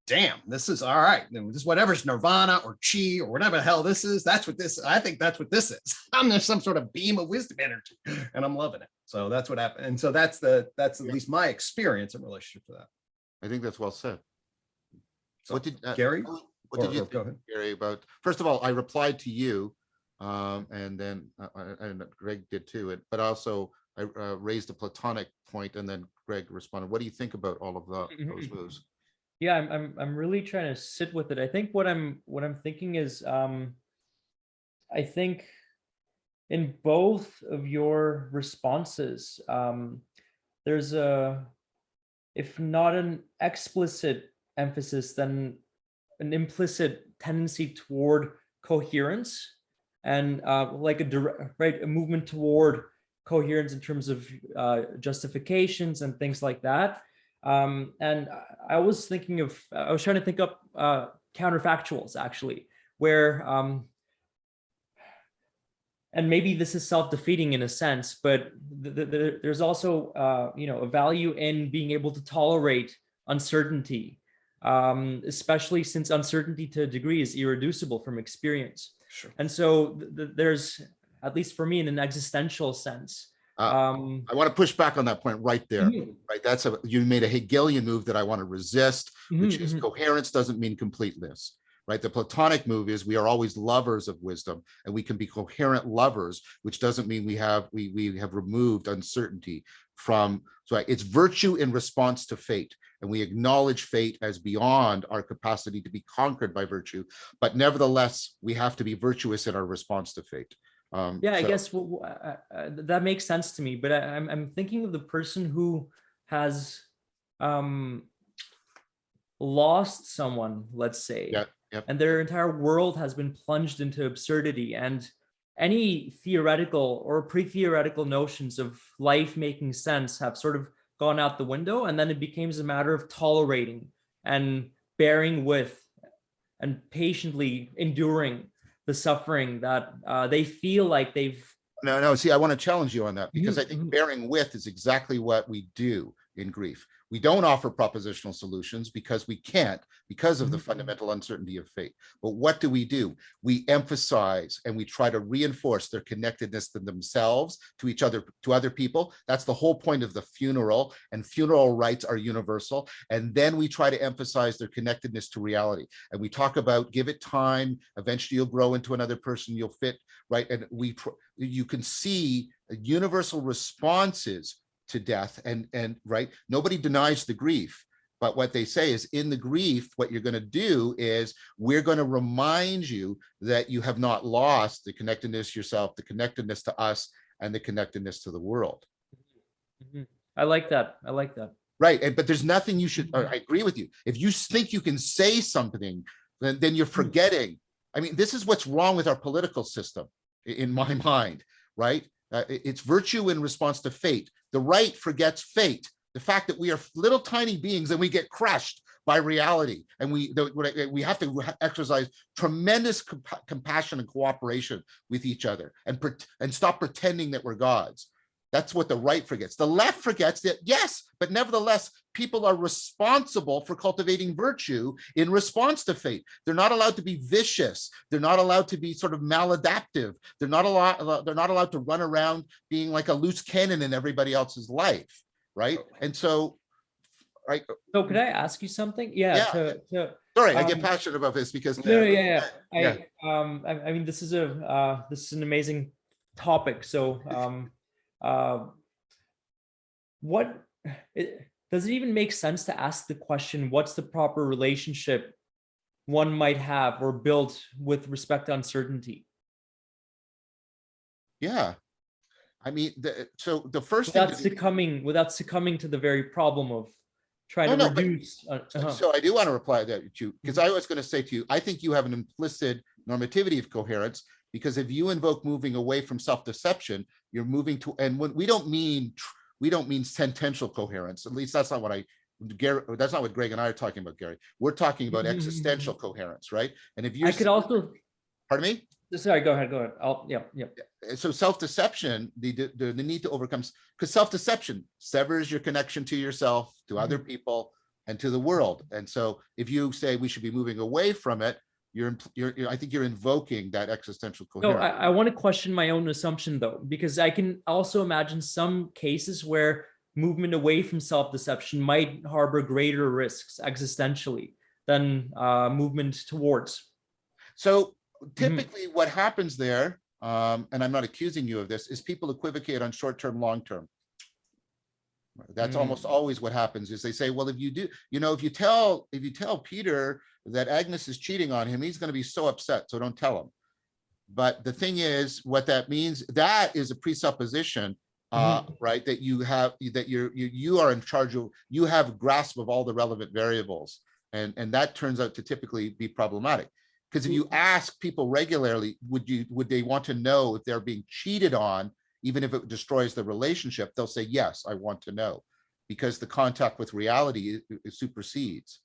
damn, this is all right. This is whatever's nirvana or chi or whatever the hell this is. That's what this, I think that's what this is. I'm there's some sort of beam of wisdom energy, and I'm loving it. So that's what happened. And so that's at least my experience in relationship to that. I think that's well said. So, what did Gary? What did you think, Gary, about? First of all, I replied to you, and then and Gregg did too. But also I raised a Platonic point, and then Gregg responded. What do you think about all of those moves? Yeah, I'm really trying to sit with it. I think what I'm thinking is, I think in both of your responses, there's if not an explicit emphasis, then an implicit tendency toward coherence, and like a movement toward coherence in terms of justifications and things like that. And I was trying to think up counterfactuals, actually, where and maybe this is self-defeating in a sense, but there's also a value in being able to tolerate uncertainty, especially since uncertainty to a degree is irreducible from experience. Sure. And so there's, at least for me, in an existential sense. I want to push back on that point right there. Right, you made a Hegelian move that I want to resist, which is coherence doesn't mean completeness. Right, the Platonic move is we are always lovers of wisdom, and we can be coherent lovers, which doesn't mean we have removed uncertainty from. So it's virtue in response to fate, and we acknowledge fate as beyond our capacity to be conquered by virtue, but nevertheless we have to be virtuous in our response to fate. I guess that makes sense to me, but I'm thinking of the person who has lost someone, let's say. Yeah. Yep. And their entire world has been plunged into absurdity, and any theoretical or pre-theoretical notions of life making sense have sort of gone out the window, and then it becomes a matter of tolerating and bearing with and patiently enduring the suffering that they feel like they've. No, see, I want to challenge you on that, because I think bearing with is exactly what we do in grief. We don't offer propositional solutions because we can't, because of the fundamental uncertainty of fate. But what do? We emphasize and we try to reinforce their connectedness to themselves, to each other, to other people. That's the whole point of the funeral, and funeral rites are universal. And then we try to emphasize their connectedness to reality. And we talk about give it time, eventually you'll grow into another person, you'll fit, right? And you can see universal responses to death, and right, nobody denies the grief, but what they say is in the grief, what you're going to do is we're going to remind you that you have not lost the connectedness to yourself, the connectedness to us, and the connectedness to the world. I like that. Right, but there's nothing you should. I agree with you. If you think you can say something, then you're forgetting. I mean, this is what's wrong with our political system, in my mind. Right. It's virtue in response to fate. The right forgets fate. The fact that we are little tiny beings and we get crushed by reality, and we have to exercise tremendous compassion and cooperation with each other, and stop pretending that we're gods. That's what the right forgets. The left forgets that, yes, but nevertheless, people are responsible for cultivating virtue in response to fate. They're not allowed to be vicious. They're not allowed to be sort of maladaptive. They're not allowed to run around being like a loose cannon in everybody else's life, right? And so, right. So could I ask you something? Yeah. Sorry, I get passionate about this because I mean, this is an amazing topic. So does it even make sense to ask the question, what's the proper relationship one might have or build with respect to uncertainty? Yeah, I mean, so the first thing without succumbing to the very problem of trying to reduce. So I do want to reply to you, because I was going to say to you, I think you have an implicit normativity of coherence, because if you invoke moving away from self-deception, you're moving to, and when we don't mean sentential coherence. At least that's not what that's not what Gregg and I are talking about, Gary. We're talking about existential coherence, right? And if you also, pardon me? Sorry, go ahead. Yeah. So self-deception, the need to overcome, because self-deception severs your connection to yourself, to other people, and to the world. And so if you say we should be moving away from it, I think you're invoking that existential coherence. No, I want to question my own assumption, though, because I can also imagine some cases where movement away from self-deception might harbor greater risks existentially than movement towards. So typically what happens there, and I'm not accusing you of this, is people equivocate on short-term, long-term. That's almost always what happens, is they say, well, if you tell Peter that Agnes is cheating on him, he's going to be so upset, so don't tell him. But the thing is, what that means, that is a presupposition, right? That you have, that you are in charge of, you have grasp of all the relevant variables. And that turns out to typically be problematic. Because if you ask people regularly, would they want to know if they're being cheated on, even if it destroys the relationship? They'll say, yes, I want to know, because the contact with reality supersedes.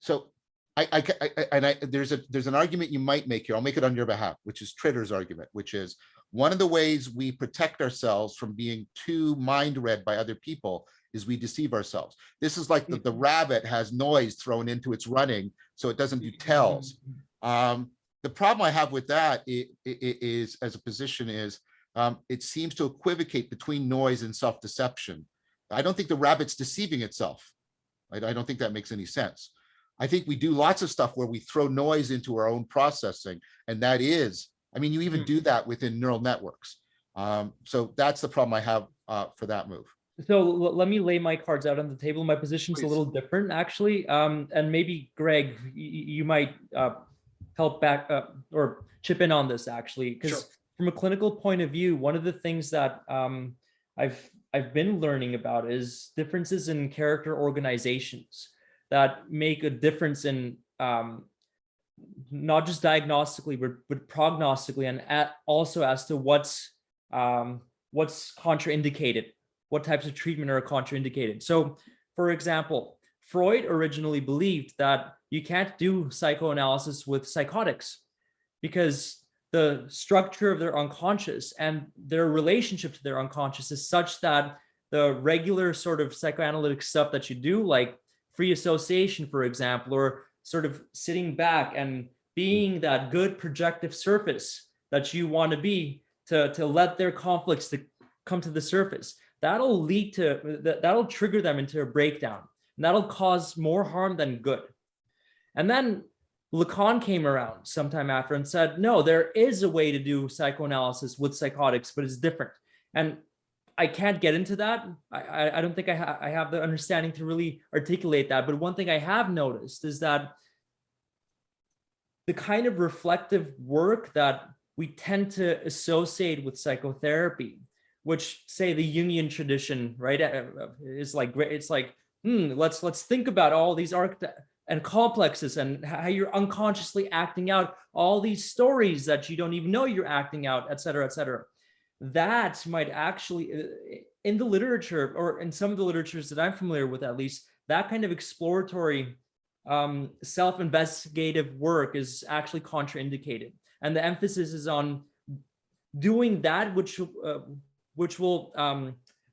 So there's an argument you might make here. I'll make it on your behalf, which is Tritter's argument, which is one of the ways we protect ourselves from being too mind read by other people is we deceive ourselves. This is like the rabbit has noise thrown into its running, so it doesn't do tells. The problem I have with that is as a position is it seems to equivocate between noise and self-deception. I don't think the rabbit's deceiving itself. I don't think that makes any sense. I think we do lots of stuff where we throw noise into our own processing, and that is, I mean, you even do that within neural networks. So that's the problem I have for that move. So let me lay my cards out on the table. My position's a little different, actually. And maybe Greg, you might help back or chip in on this, actually, because from a clinical point of view, one of the things that I've been learning about is differences in character organizations that make a difference in not just diagnostically, but prognostically, and also as to what's contraindicated, what types of treatment are contraindicated. So, for example, Freud originally believed that you can't do psychoanalysis with psychotics because the structure of their unconscious and their relationship to their unconscious is such that the regular sort of psychoanalytic stuff that you do, like free association, for example, or sort of sitting back and being that good projective surface that you want to be to let their conflicts to come to the surface, that'll lead to, that'll trigger them into a breakdown, and that'll cause more harm than good. And then Lacan came around sometime after and said, no, there is a way to do psychoanalysis with psychotics, but it's different. And I can't get into that. I don't think I have the understanding to really articulate that. But one thing I have noticed is that the kind of reflective work that we tend to associate with psychotherapy, which, say, the Jungian tradition, right, is like, it's like, let's think about all these and complexes and how you're unconsciously acting out all these stories that you don't even know you're acting out, et cetera, et cetera. That might actually, in the literature, or in some of the literatures that I'm familiar with, at least, that kind of exploratory self-investigative work is actually contraindicated. And the emphasis is on doing that which will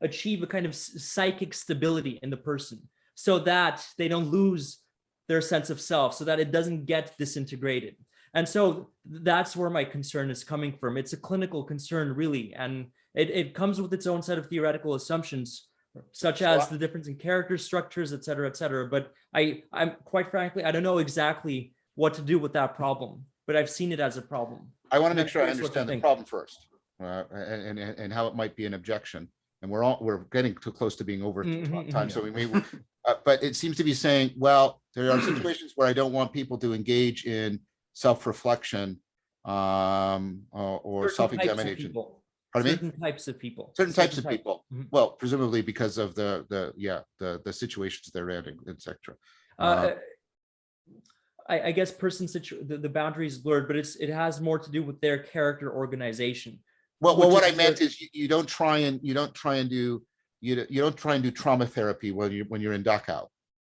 achieve a kind of psychic stability in the person, so that they don't lose their sense of self, so that it doesn't get disintegrated. And so that's where my concern is coming from. It's a clinical concern, really, and it comes with its own set of theoretical assumptions, such as the difference in character structures, et cetera, et cetera. But I'm quite frankly, I don't know exactly what to do with that problem, but I've seen it as a problem. I want to make sure I understand the problem first, and how it might be an objection. And we're getting too close to being over time, so we may. But it seems to be saying, well, there are situations where I don't want people to engage in self-reflection or self-examination. Pardon me? Certain types of people. Certain types of people. Well, presumably because of the situations they're in, etc. I guess the boundary is blurred, but it has more to do with their character organization. Well, what I meant is you don't try and do trauma therapy when you're in Dachau,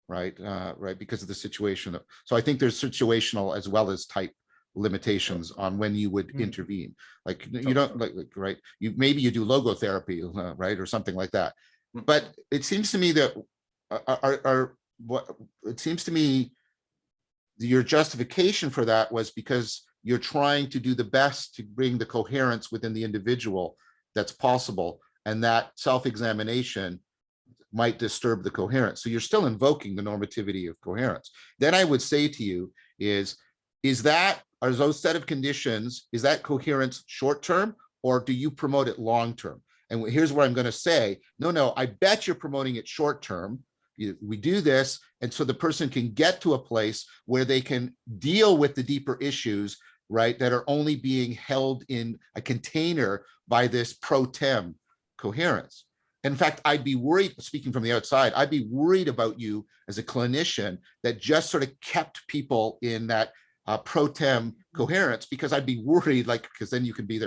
right? Right, because of the situation. So I think there's situational as well as type limitations on when you would intervene. Like you don't right. Maybe you do logotherapy, right, or something like that. But it seems to me that your justification for that was because you're trying to do the best to bring the coherence within the individual that's possible, and that self-examination might disturb the coherence. So you're still invoking the normativity of coherence. Then I would say to you are those set of conditions, is that coherence short-term, or do you promote it long-term? And here's where I'm going to say, no, I bet you're promoting it short-term. We do this, and so the person can get to a place where they can deal with the deeper issues right, that are only being held in a container by this pro-tem coherence. In fact, I'd be worried, speaking from the outside, I'd be worried about you as a clinician that just sort of kept people in that pro-tem coherence, because I'd be worried, like, because then you could be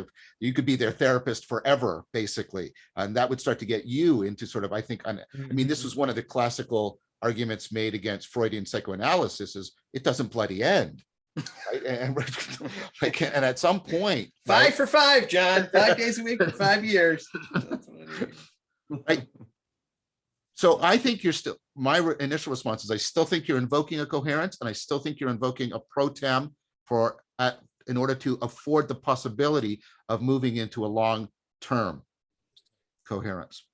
their therapist forever, basically. And that would start to get you into sort of, I think, I mean, this was one of the classical arguments made against Freudian psychoanalysis, is it doesn't bloody end. Right? And at some point, 5 for 5, John, 5 days a week for 5 years. That's what I mean. Right. So I think you're still, my initial response is I still think you're invoking a coherence, and I still think you're invoking a pro-tem in order to afford the possibility of moving into a long-term coherence.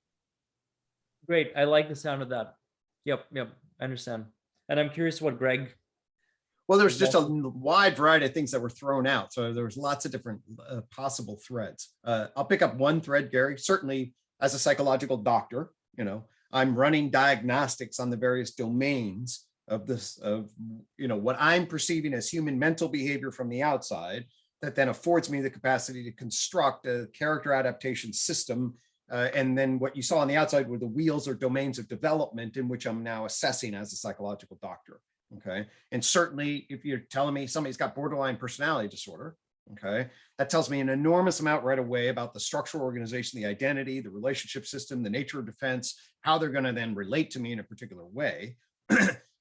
Great. I like the sound of that. Yep. I understand. And I'm curious what Gregg. Well, there's just a wide variety of things that were thrown out. So there's lots of different possible threads. I'll pick up one thread, Gary. Certainly, as a psychological doctor, I'm running diagnostics on the various domains of this, of what I'm perceiving as human mental behavior from the outside, that then affords me the capacity to construct a character adaptation system. And then what you saw on the outside were the wheels or domains of development in which I'm now assessing as a psychological doctor. Okay. And certainly if you're telling me somebody's got borderline personality disorder, okay, that tells me an enormous amount right away about the structural organization, the identity, the relationship system, the nature of defense, how they're going to then relate to me in a particular way.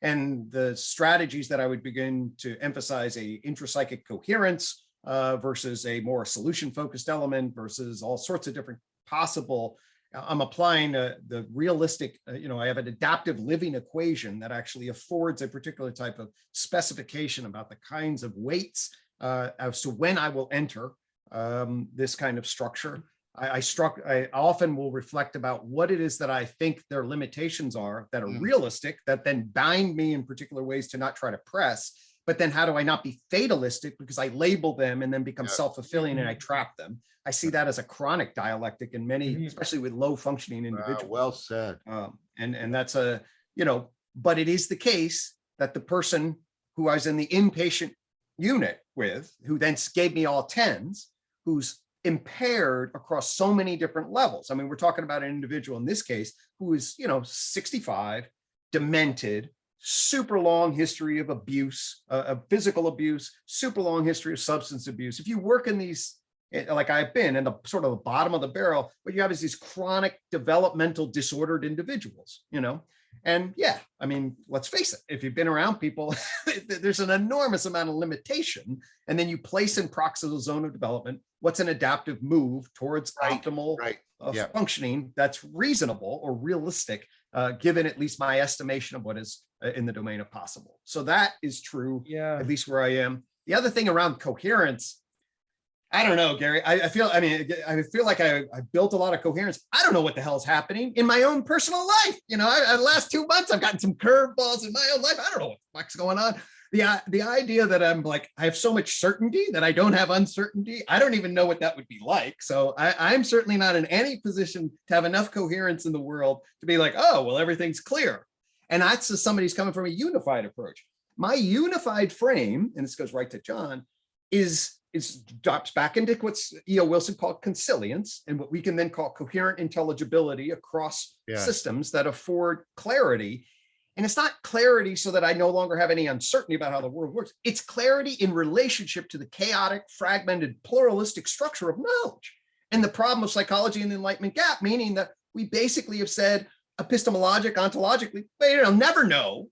And the strategies that I would begin to emphasize a intrapsychic coherence versus a more solution focused element versus all sorts of different possible. I'm applying the realistic, I have an adaptive living equation that actually affords a particular type of specification about the kinds of weights as to when I will enter this kind of structure. I often will reflect about what it is that I think their limitations are that are realistic, that then bind me in particular ways to not try to press. But then how do I not be fatalistic because I label them and then become self-fulfilling and I trap them? I see that as a chronic dialectic in many, especially with low functioning individuals. Well said. And that's but it is the case that the person who I was in the inpatient unit with, who then gave me all 10s, who's impaired across so many different levels. I mean, we're talking about an individual in this case who is, 65, demented, super long history of abuse, of physical abuse, super long history of substance abuse. If you work in these, like I've been in the sort of the bottom of the barrel, what you have is these chronic developmental disordered individuals, and yeah, I mean, let's face it, if you've been around people, there's an enormous amount of limitation. And then you place in proximal zone of development, what's an adaptive move towards optimal functioning that's reasonable or realistic, given at least my estimation of what is in the domain of possible. So that is true, at least where I am. The other thing around coherence, I don't know, Gary. I feel like I built a lot of coherence. I don't know what the hell is happening in my own personal life. The last 2 months, I've gotten some curveballs in my own life. I don't know what the fuck's going on. The idea that I'm like, I have so much certainty that I don't have uncertainty. I don't even know what that would be like. So I'm certainly not in any position to have enough coherence in the world to be like, oh, well, everything's clear. And that's as somebody who's coming from a unified approach. My unified frame, and this goes right to John, drops back into what's E.O. Wilson called consilience, and what we can then call coherent intelligibility across systems that afford clarity. And it's not clarity so that I no longer have any uncertainty about how the world works. It's clarity in relationship to the chaotic, fragmented, pluralistic structure of knowledge. And the problem of psychology and the Enlightenment gap, meaning that we basically have said epistemologic, ontologically, but you'll never know.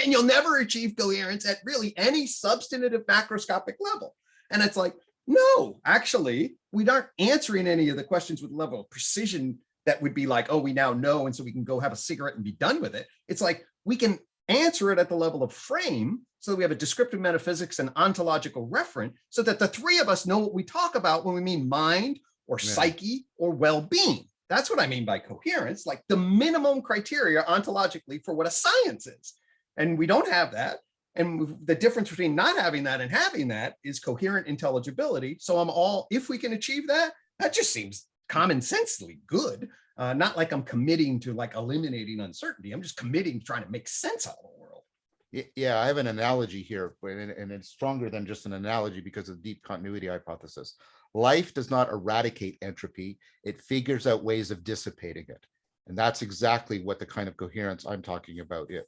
And you'll never achieve coherence at really any substantive macroscopic level. And it's like, no, actually, we aren't answering any of the questions with a level of precision that would be like, oh, we now know, and so we can go have a cigarette and be done with it. It's like, we can answer it at the level of frame, so that we have a descriptive metaphysics and ontological referent, so that the three of us know what we talk about when we mean mind or psyche or well-being. That's what I mean by coherence, like the minimum criteria ontologically for what a science is. And we don't have that. And the difference between not having that and having that is coherent intelligibility. So if we can achieve that, that just seems common sensely good. Not like I'm committing to like eliminating uncertainty. I'm just committing to trying to make sense out of the world. Yeah, I have an analogy here, and it's stronger than just an analogy because of the deep continuity hypothesis. Life does not eradicate entropy, it figures out ways of dissipating it. And that's exactly what the kind of coherence I'm talking about is,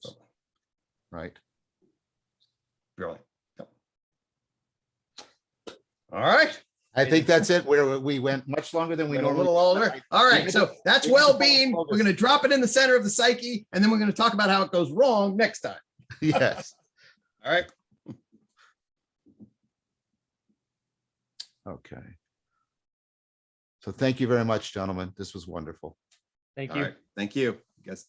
right? Brilliant. Yep. All right. I think that's it, where we went much longer than we Went a normally. little older. All right. So that's well-being. We're going to drop it in the center of the psyche, and then we're going to talk about how it goes wrong next time. Yes. All right. Okay. So thank you very much, gentlemen. This was wonderful. Thank All you. right. Thank you. Guys.